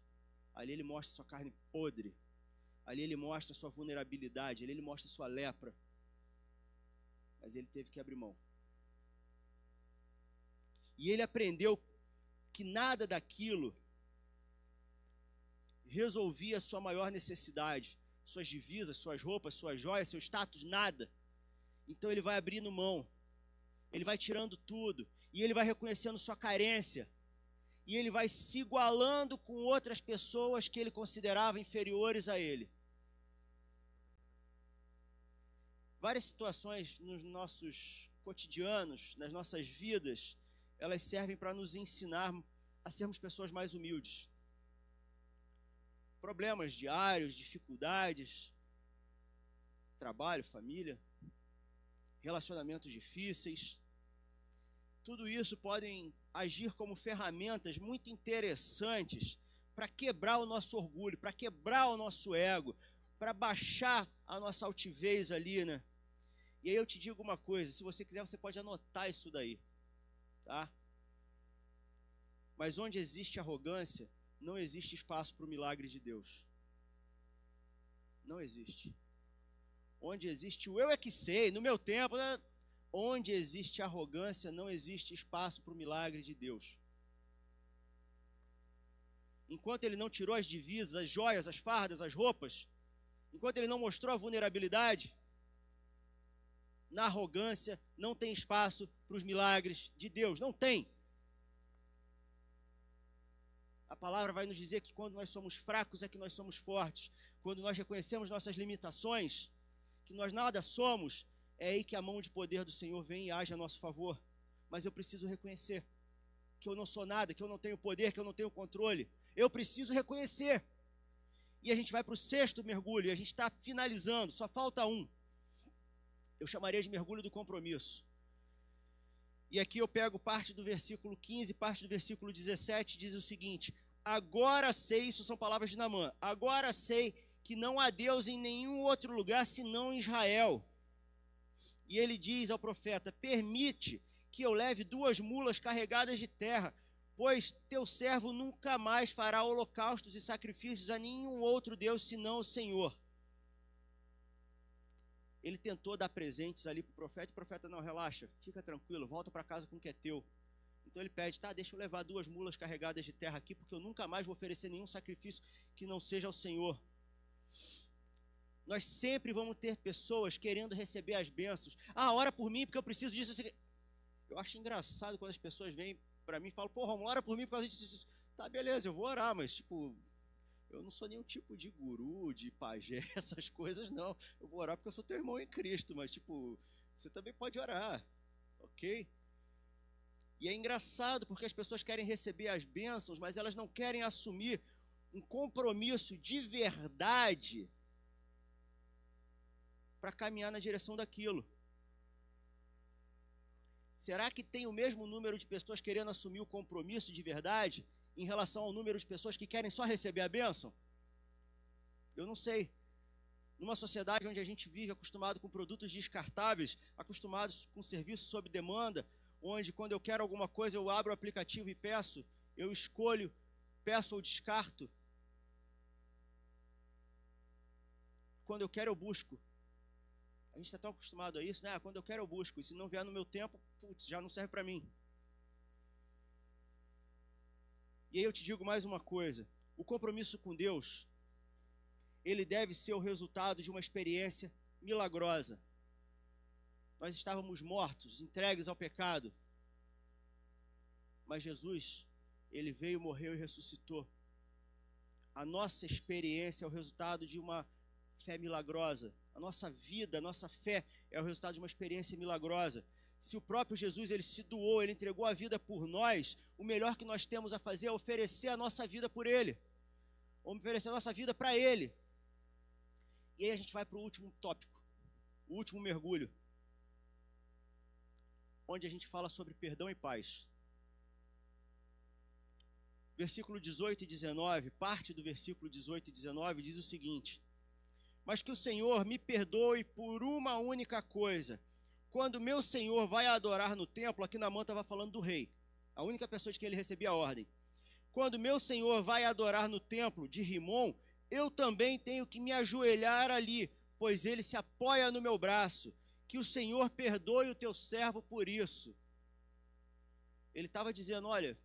Ali ele mostra sua carne podre. Ali ele mostra sua vulnerabilidade. Ali ele mostra sua lepra. Mas ele teve que abrir mão. E ele aprendeu que nada daquilo resolvia a sua maior necessidade. Suas divisas, suas roupas, suas joias, seu status, nada. Então ele vai abrindo mão. Ele vai tirando tudo. E ele vai reconhecendo sua carência. E ele vai se igualando com outras pessoas que ele considerava inferiores a ele. Várias situações nos nossos cotidianos, nas nossas vidas, elas servem para nos ensinar a sermos pessoas mais humildes. Problemas diários, dificuldades, trabalho, família, relacionamentos difíceis, tudo isso podem agir como ferramentas muito interessantes para quebrar o nosso orgulho, para quebrar o nosso ego, para baixar a nossa altivez ali, né? E aí eu te digo uma coisa, se você quiser você pode anotar isso daí, tá? Mas onde existe arrogância, não existe espaço para o milagre de Deus. Não existe. Onde existe o eu é que sei, no meu tempo, né? Onde existe arrogância, não existe espaço para o milagre de Deus. Enquanto ele não tirou as divisas, as joias, as fardas, as roupas, enquanto ele não mostrou a vulnerabilidade, na arrogância não tem espaço para os milagres de Deus. Não tem. A palavra vai nos dizer que quando nós somos fracos é que nós somos fortes. Quando nós reconhecemos nossas limitações, que nós nada somos, é aí que a mão de poder do Senhor vem e age a nosso favor. Mas eu preciso reconhecer que eu não sou nada, que eu não tenho poder, que eu não tenho controle. Eu preciso reconhecer. E a gente vai para o 6º mergulho, e a gente está finalizando, só falta um. Eu chamaria de mergulho do compromisso. E aqui eu pego parte do versículo 15, parte do versículo 17, diz o seguinte: agora sei, isso são palavras de Naamã, agora sei que não há Deus em nenhum outro lugar senão em Israel. E ele diz ao profeta: permite que eu leve 2 mulas carregadas de terra, pois teu servo nunca mais fará holocaustos e sacrifícios a nenhum outro Deus senão o Senhor. Ele tentou dar presentes ali para o profeta, não, relaxa, fica tranquilo, volta para casa com o que é teu. Então ele pede, tá, deixa eu levar 2 mulas carregadas de terra aqui, porque eu nunca mais vou oferecer nenhum sacrifício que não seja ao Senhor. Nós sempre vamos ter pessoas querendo receber as bênçãos. Ah, ora por mim, porque eu preciso disso. Eu acho engraçado quando as pessoas vêm para mim e falam, pô, Romulo, ora por mim por causa disso. Tá, beleza, eu vou orar, mas tipo, eu não sou nenhum tipo de guru, de pajé, essas coisas não. Eu vou orar porque eu sou teu irmão em Cristo, mas tipo, você também pode orar, ok? E é engraçado porque as pessoas querem receber as bênçãos, mas elas não querem assumir um compromisso de verdade para caminhar na direção daquilo. Será que tem o mesmo número de pessoas querendo assumir o compromisso de verdade em relação ao número de pessoas que querem só receber a bênção? Eu não sei. Numa sociedade onde a gente vive acostumado com produtos descartáveis, acostumados com serviços sob demanda, onde quando eu quero alguma coisa eu abro o aplicativo e peço, eu escolho, peço ou descarto. Quando eu quero eu busco. A gente está tão acostumado a isso, né? Quando eu quero eu busco, e se não vier no meu tempo, putz, já não serve para mim. E aí eu te digo mais uma coisa, o compromisso com Deus, ele deve ser o resultado de uma experiência milagrosa. Nós estávamos mortos, entregues ao pecado, mas Jesus, ele veio, morreu e ressuscitou. A nossa experiência é o resultado de uma fé milagrosa. A nossa vida, a nossa fé é o resultado de uma experiência milagrosa. Se o próprio Jesus, ele se doou, ele entregou a vida por nós, o melhor que nós temos a fazer é oferecer a nossa vida por ele. Oferecer a nossa vida para ele. E aí a gente vai para o último tópico, o último mergulho, onde a gente fala sobre perdão e paz. versículo 18 e 19, parte do versículo 18 e 19 diz o seguinte: mas que o Senhor me perdoe por uma única coisa. Quando meu Senhor vai adorar no templo, aqui Naamã estava falando do rei, a única pessoa de quem ele recebia a ordem. Quando meu Senhor vai adorar no templo de Rimom, eu também tenho que me ajoelhar ali, pois ele se apoia no meu braço. Que o Senhor perdoe o teu servo por isso. Ele estava dizendo, olha,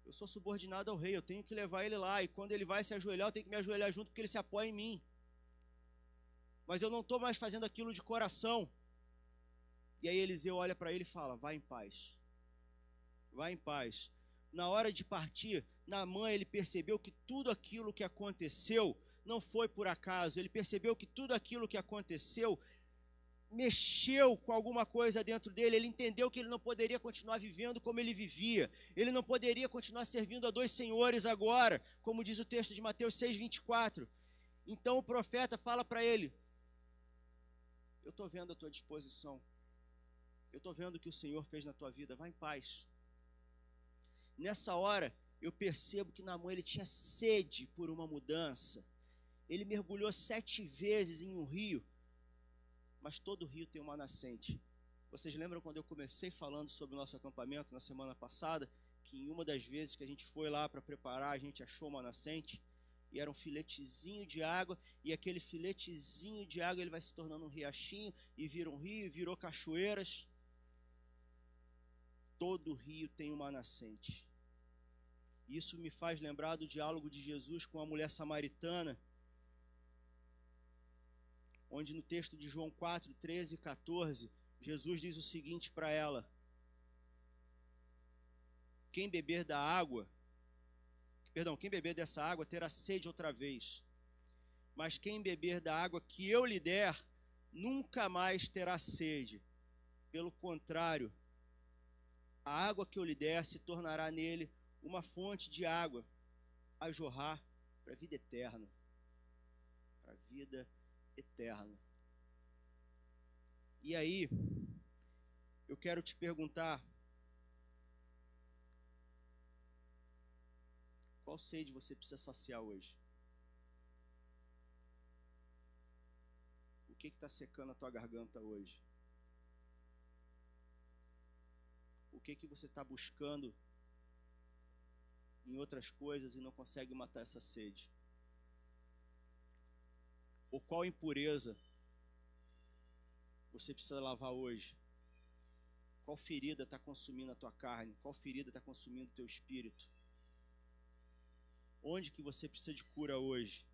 eu sou subordinado ao rei, eu tenho que levar ele lá, e quando ele vai se ajoelhar, eu tenho que me ajoelhar junto, porque ele se apoia em mim. Mas eu não estou mais fazendo aquilo de coração. E aí Eliseu olha para ele e fala, vai em paz. Vai em paz. Na hora de partir, Naamã, ele percebeu que tudo aquilo que aconteceu não foi por acaso. Ele percebeu que tudo aquilo que aconteceu mexeu com alguma coisa dentro dele. Ele entendeu que ele não poderia continuar vivendo como ele vivia. Ele não poderia continuar servindo a dois senhores agora, como diz o texto de Mateus 6:24. Então o profeta fala para ele, eu estou vendo a tua disposição. Eu estou vendo o que o Senhor fez na tua vida. Vai em paz. Nessa hora, eu percebo que Naamã, ele tinha sede por uma mudança. Ele mergulhou 7 vezes em um rio, mas todo rio tem uma nascente. Vocês lembram quando eu comecei falando sobre o nosso acampamento na semana passada, que em uma das vezes que a gente foi lá para preparar, a gente achou uma nascente, e era um filetezinho de água, e aquele filetezinho de água ele vai se tornando um riachinho, e vira um rio, e virou cachoeiras. Todo rio tem uma nascente. Isso me faz lembrar do diálogo de Jesus com a mulher samaritana, onde no texto de João 4, 13 e 14, Jesus diz o seguinte para ela: quem beber dessa água terá sede outra vez, mas quem beber da água que eu lhe der, nunca mais terá sede. Pelo contrário, a água que eu lhe der se tornará nele uma fonte de água a jorrar para a vida eterna. Para a vida eterna. E aí, eu quero te perguntar, qual sede você precisa saciar hoje? O que está secando a tua garganta hoje? O que você está buscando em outras coisas e não consegue matar essa sede? Ou qual impureza você precisa lavar hoje? Qual ferida está consumindo a tua carne? Qual ferida está consumindo o teu espírito? Onde que você precisa de cura hoje?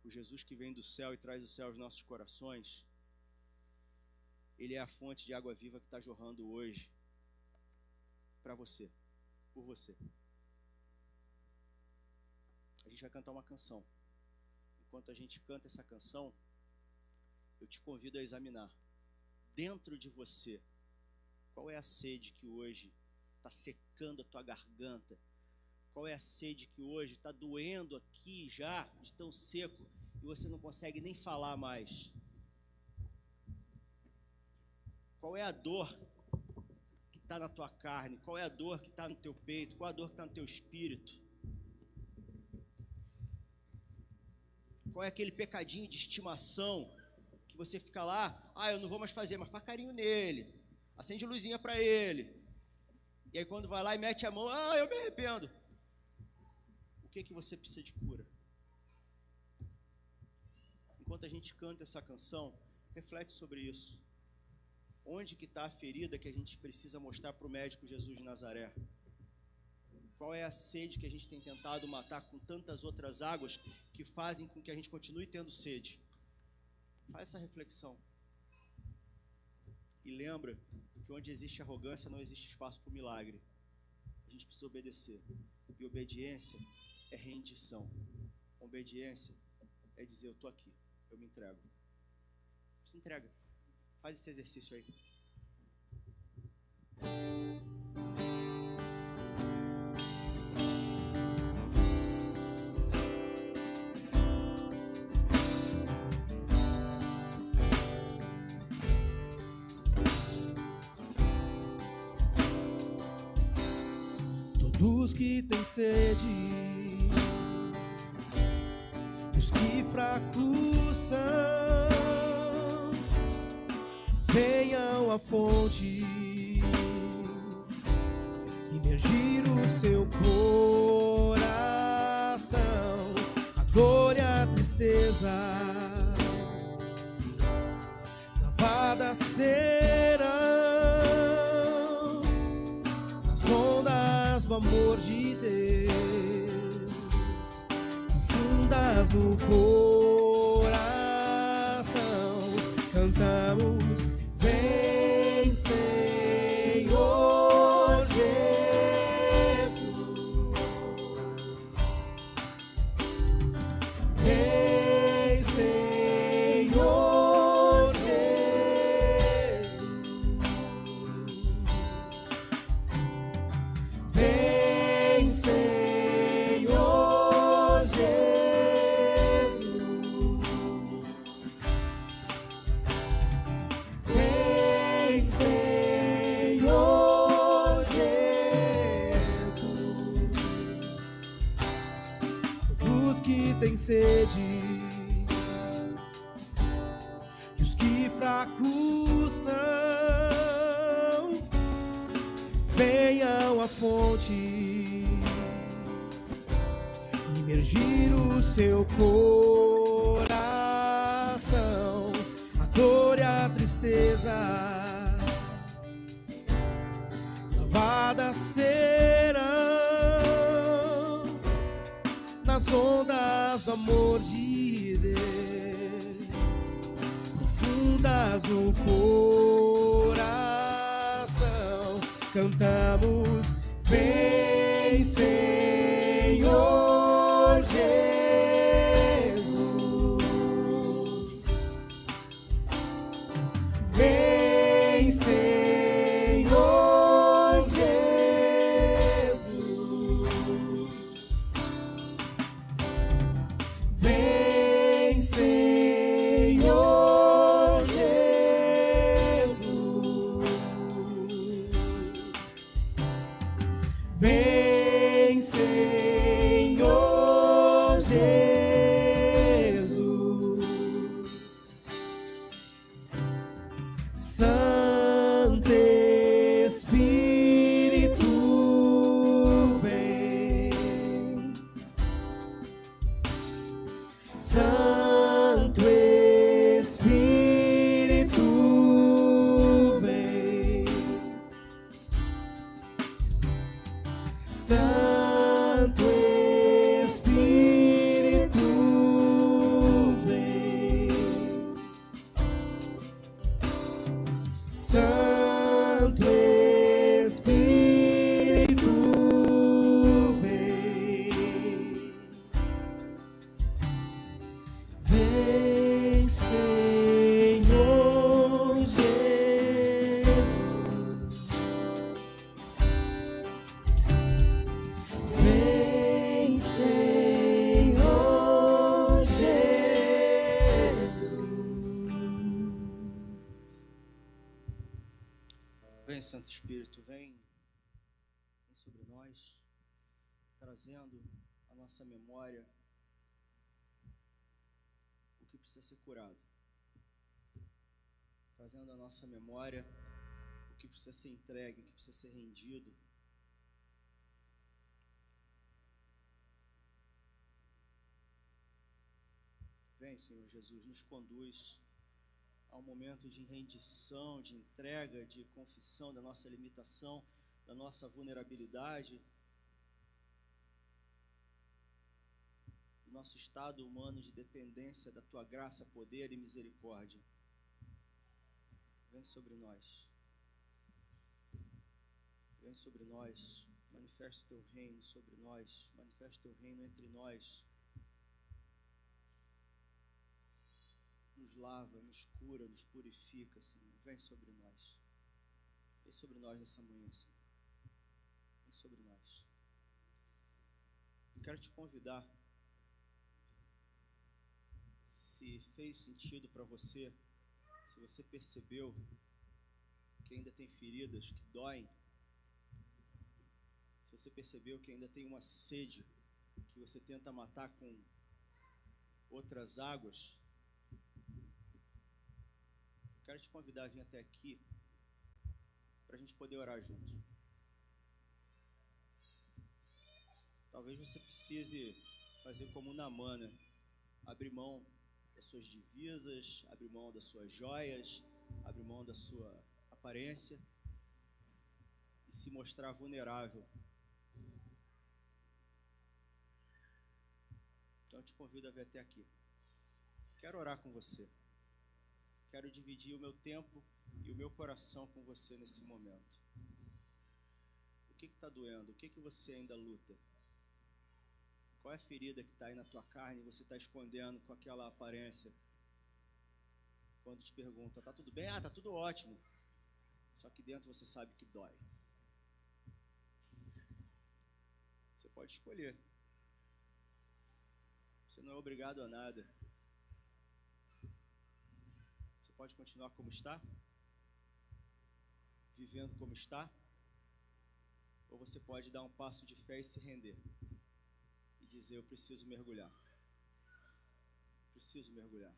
O Jesus que vem do céu e traz o céu aos nossos corações, ele é a fonte de água viva que está jorrando hoje para você, por você. A gente vai cantar uma canção. Enquanto a gente canta essa canção, eu te convido a examinar dentro de você qual é a sede que hoje está secando a tua garganta. Qual é a sede que hoje está doendo aqui já, de tão seco, e você não consegue nem falar mais? Qual é a dor que está na tua carne? Qual é a dor que está no teu peito? Qual é a dor que está no teu espírito? Qual é aquele pecadinho de estimação que você fica lá, eu não vou mais fazer, mas faz carinho nele, acende luzinha para ele, e aí quando vai lá e mete a mão, eu me arrependo. O que você precisa de cura? Enquanto a gente canta essa canção, reflete sobre isso. Onde que está a ferida que a gente precisa mostrar para o médico Jesus de Nazaré? Qual é a sede que a gente tem tentado matar com tantas outras águas que fazem com que a gente continue tendo sede? Faz essa reflexão. E lembra que onde existe arrogância não existe espaço para o milagre. A gente precisa obedecer. E obediência é rendição. Obediência é dizer, eu estou aqui, eu me entrego. Se entrega. Faz esse exercício aí.
Todos que têm sede, os que fracos são, venham à fonte, imergir o seu coração, a dor e a tristeza lavadas serão nas ondas do amor de Deus, profundas no coração, cantamos: vem, Senhor Jesus, vem, Senhor Jesus, vem, Senhor Jesus, vem, Senhor Jesus. Todos que têm sede e os que fracos são, venham à fonte, imergir o seu coração, a dor e a tristeza lavadas serão nas ondas do amor de Deus, profundas no coração, cantamos: vem, Senhor Jesus, vem, Senhor Jesus, vem, Senhor Jesus, vem, Senhor Jesus. Santo Espírito, vem. Santo Espírito, vem. Santo Espírito, vem. Santo Espírito, vem. Vem, Senhor Jesus, vem, Senhor Jesus.
Vem, Santo Espírito, vem sobre nós, trazendo à nossa memória o que precisa ser curado, trazendo à nossa memória o que precisa ser entregue, o que precisa ser rendido. Vem, Senhor Jesus, nos conduz a um momento de rendição, de entrega, de confissão da nossa limitação, da nossa vulnerabilidade, do nosso estado humano de dependência da Tua graça, poder e misericórdia. Vem sobre nós. Vem sobre nós. Manifesta o Teu reino sobre nós. Manifesta o Teu reino entre nós. Nos lava, nos cura, nos purifica, Senhor. Vem sobre nós. Vem sobre nós nessa manhã, Senhor. Vem sobre nós. Eu quero te convidar, se fez sentido para você, se você percebeu que ainda tem feridas que doem, se Se você percebeu que ainda tem uma sede que você tenta matar com outras águas, quero te convidar a vir até aqui para a gente poder orar junto. Talvez você precise fazer como Naamã, né? Abrir mão das suas divisas, abrir mão das suas joias, abrir mão da sua aparência e se mostrar vulnerável. Então eu te convido a vir até aqui. Quero orar com você. Quero dividir o meu tempo e o meu coração com você nesse momento. O que está doendo? O que você ainda luta? Qual é a ferida que está aí na tua carne e você está escondendo com aquela aparência? Quando te pergunta, tá tudo bem? Ah, tá tudo ótimo. Só que dentro você sabe que dói. Você pode escolher. Você não é obrigado a nada. Você pode continuar como está, vivendo como está, ou você pode dar um passo de fé e se render e dizer: eu preciso mergulhar. Preciso mergulhar.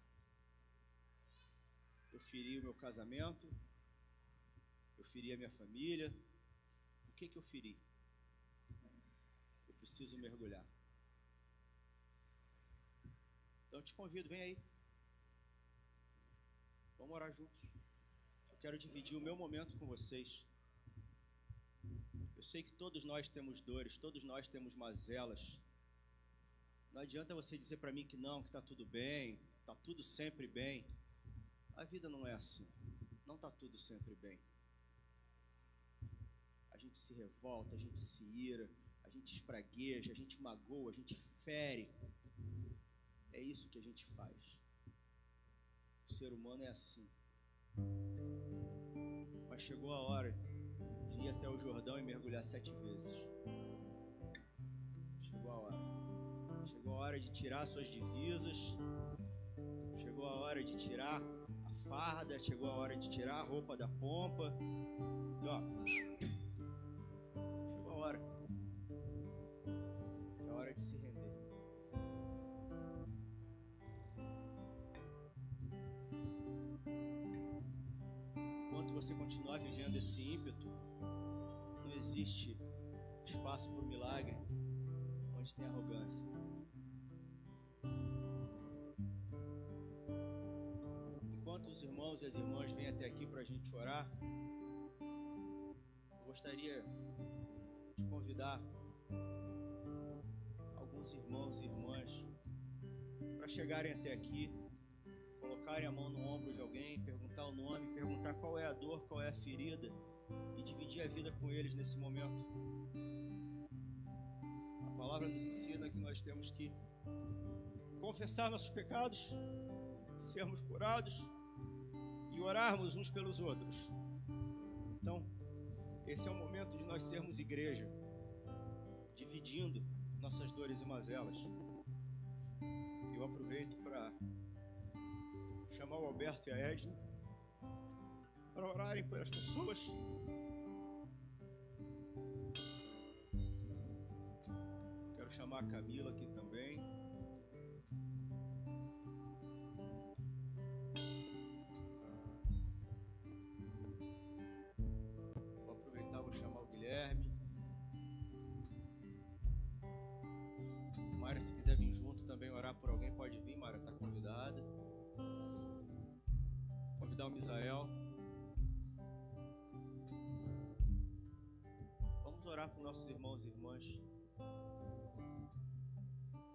Eu feri o meu casamento, eu feri a minha família. O que eu feri? Eu preciso mergulhar. Então eu te convido, vem aí. Vamos orar juntos. Eu quero dividir o meu momento com vocês. Eu sei que todos nós temos dores, todos nós temos mazelas. Não adianta você dizer para mim que não, que está tudo bem, está tudo sempre bem. A vida não é assim. Não está tudo sempre bem. A gente se revolta, a gente se ira, a gente espragueja, a gente magoa, a gente fere. É isso que a gente faz. O ser humano é assim. Mas chegou a hora de ir até o Jordão e mergulhar 7 vezes. Chegou a hora. Chegou a hora de tirar suas divisas. Chegou a hora de tirar a farda. Chegou a hora de tirar a roupa da pompa. E ó, chegou a hora. É a hora de se render. Enquanto você continuar vivendo esse ímpeto, não existe espaço para o milagre onde tem arrogância. Enquanto os irmãos e as irmãs vêm até aqui para a gente orar, eu gostaria de convidar alguns irmãos e irmãs para chegarem até aqui, colocarem a mão no ombro de alguém, perguntar o nome, perguntar qual é a dor, qual é a ferida e dividir a vida com eles nesse momento. A palavra nos ensina que nós temos que confessar nossos pecados, sermos curados e orarmos uns pelos outros. Então, esse é o momento de nós sermos igreja, dividindo nossas dores e mazelas. Eu aproveito para chamar o Alberto e a Edna para orarem pelas pessoas. Quero chamar a Camila aqui também. Vou aproveitar, vou chamar o Guilherme. Mara, se quiser vir junto também orar por alguém, pode vir. Mara está convidada. Convidar o Misael. Vamos orar por nossos irmãos e irmãs.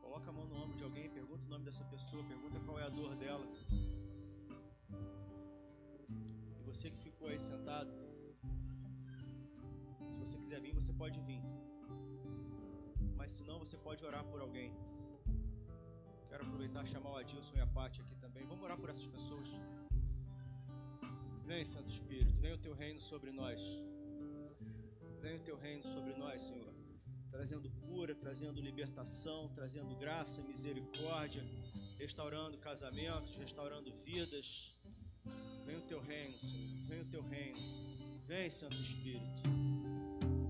Coloca a mão no ombro de alguém, pergunta o nome dessa pessoa, pergunta qual é a dor dela. E você que ficou aí sentado, se você quiser vir, você pode vir. Mas se não, você pode orar por alguém. Quero aproveitar e chamar o Adilson e a Paty aqui também. Vamos orar por essas pessoas. Vem, Santo Espírito, vem o teu reino sobre nós. Vem o teu reino sobre nós, Senhor, trazendo cura, trazendo libertação, trazendo graça, misericórdia, restaurando casamentos, restaurando vidas. Vem o teu reino, Senhor, vem o teu reino. Vem, Santo Espírito.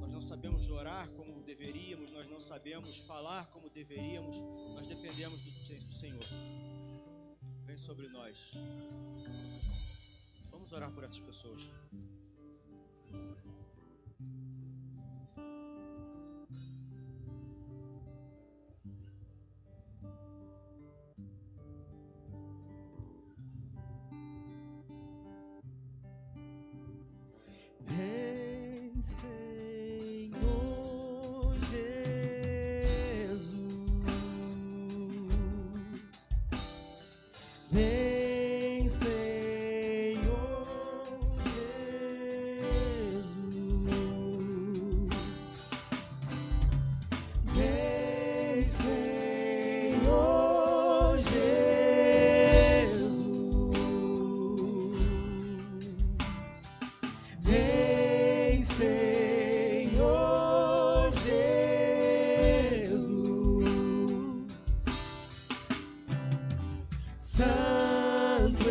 Nós não sabemos orar como deveríamos, nós não sabemos falar como deveríamos, nós dependemos do Senhor. Vem sobre nós. Vamos orar por essas pessoas.
Vem, Senhor Jesus, vem, Senhor Jesus, vem, Senhor Jesus, vem, Senhor Jesus, Santo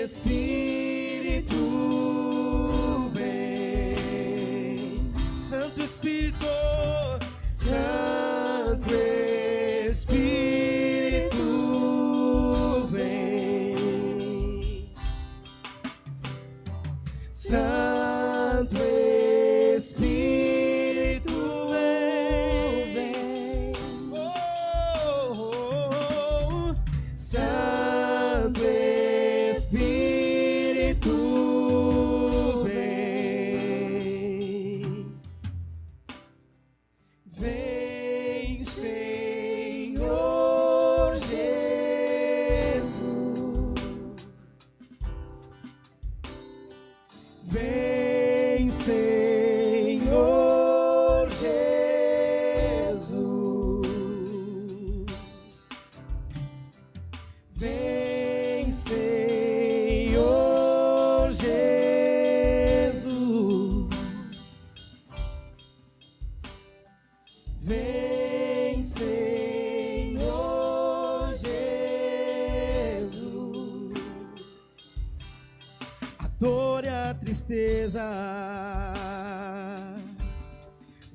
Espírito vem, Santo Espírito, Santo Espírito vem, Santo Espírito vem, oh, oh, oh. Santo Espírito vem, vem, Senhor Jesus, vem, Senhor Jesus, vem, Senhor Jesus, vem, Senhor Jesus, a dor e a tristeza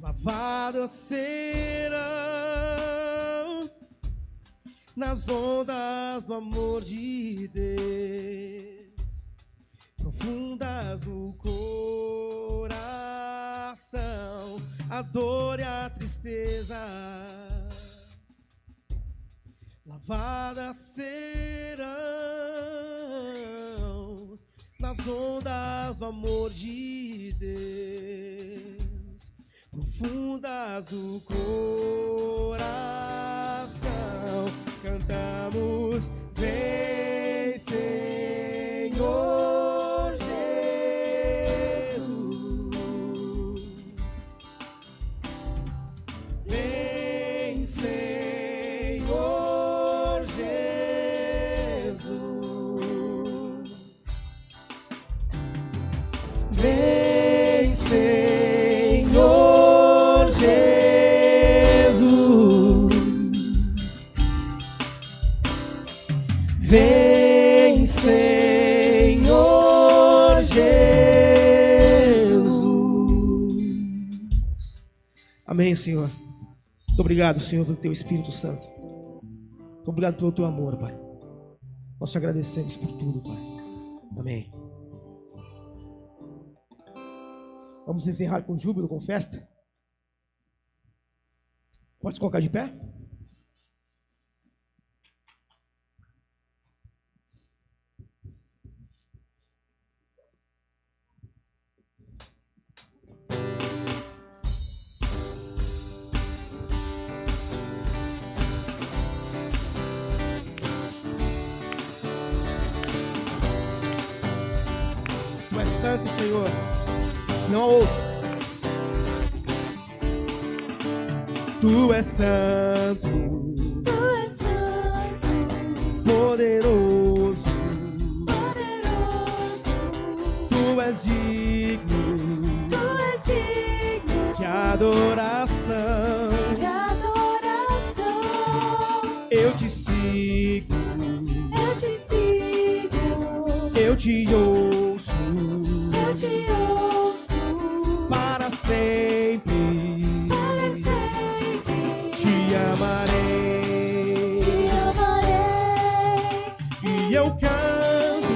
lavadas serão nas ondas do amor de Deus, profundas no coração, a dor e a tristeza lavadas serão nas ondas do amor de Deus, profundas do coração. Cantamos, vem, Senhor Jesus, vem, Senhor Jesus, vem, Senhor Jesus, vem, Senhor Jesus. Amém, Senhor. Muito obrigado, Senhor, pelo Teu Espírito Santo. Muito obrigado pelo Teu amor, Pai. Nós te agradecemos por tudo, Pai. Amém. Vamos encerrar com júbilo, com festa. Pode se colocar de pé? Tu és santo, Senhor, não há outro. Tu és santo, poderoso, Tu és digno, de adoração. Eu te sigo, eu te ouço, para sempre amarei,
te amarei.
e eu canto,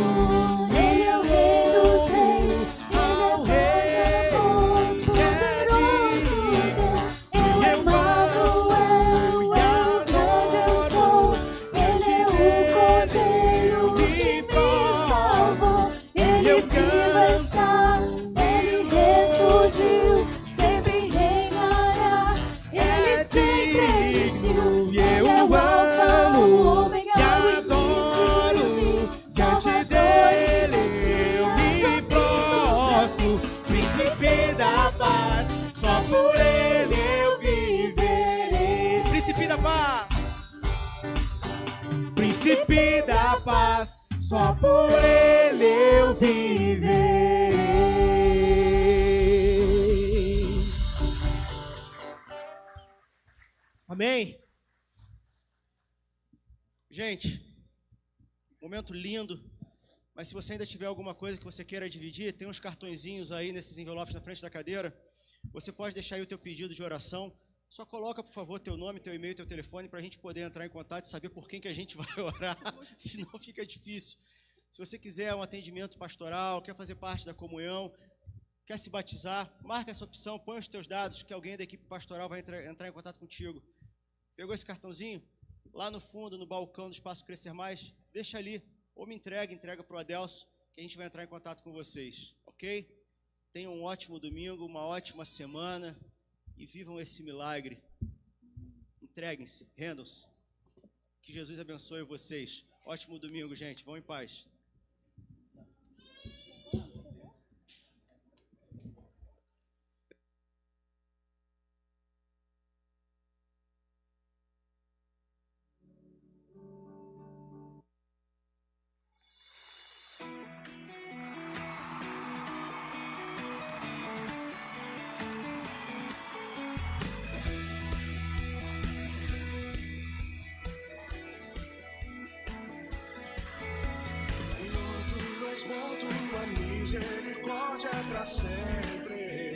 Ele é o Rei dos Reis, Ele é grande, bom, poderoso Deus. Ele é Emmanuel, é o grande eu sou. Ele é o Cordeiro que me salvou. Ele vivo está, Ele ressurgiu, sempre reinará. Ele sempre existiu.
e eu
Ele é o Alfa, o
amo,
Ômega,
e
o início e o
adoro,
fim.
diante dele eu me prostro, príncipe da paz, só por ele eu viverei. Príncipe da paz, príncipe da paz, só por ele eu viverei. Amém.
Gente, momento lindo. Mas se você ainda tiver alguma coisa que você queira dividir, tem uns cartõezinhos aí nesses envelopes na frente da cadeira. Você pode deixar aí o teu pedido de oração. Só coloca, por favor, teu nome, teu e-mail, teu telefone, para a gente poder entrar em contato e saber por quem que a gente vai orar, senão fica difícil. Se você quiser um atendimento pastoral, quer fazer parte da comunhão, quer se batizar, marca essa opção, põe os teus dados, que alguém da equipe pastoral vai entrar em contato contigo. Pegou esse cartãozinho? Lá no fundo, no balcão do Espaço Crescer Mais, deixa ali, ou me entrega para o Adelso, que a gente vai entrar em contato com vocês, ok? Tenham um ótimo domingo, uma ótima semana e vivam esse milagre. Entreguem-se, rendam-se. Que Jesus abençoe vocês. Ótimo domingo, gente. Vão em paz.
Senhor, tu és bom, tua misericórdia é pra sempre.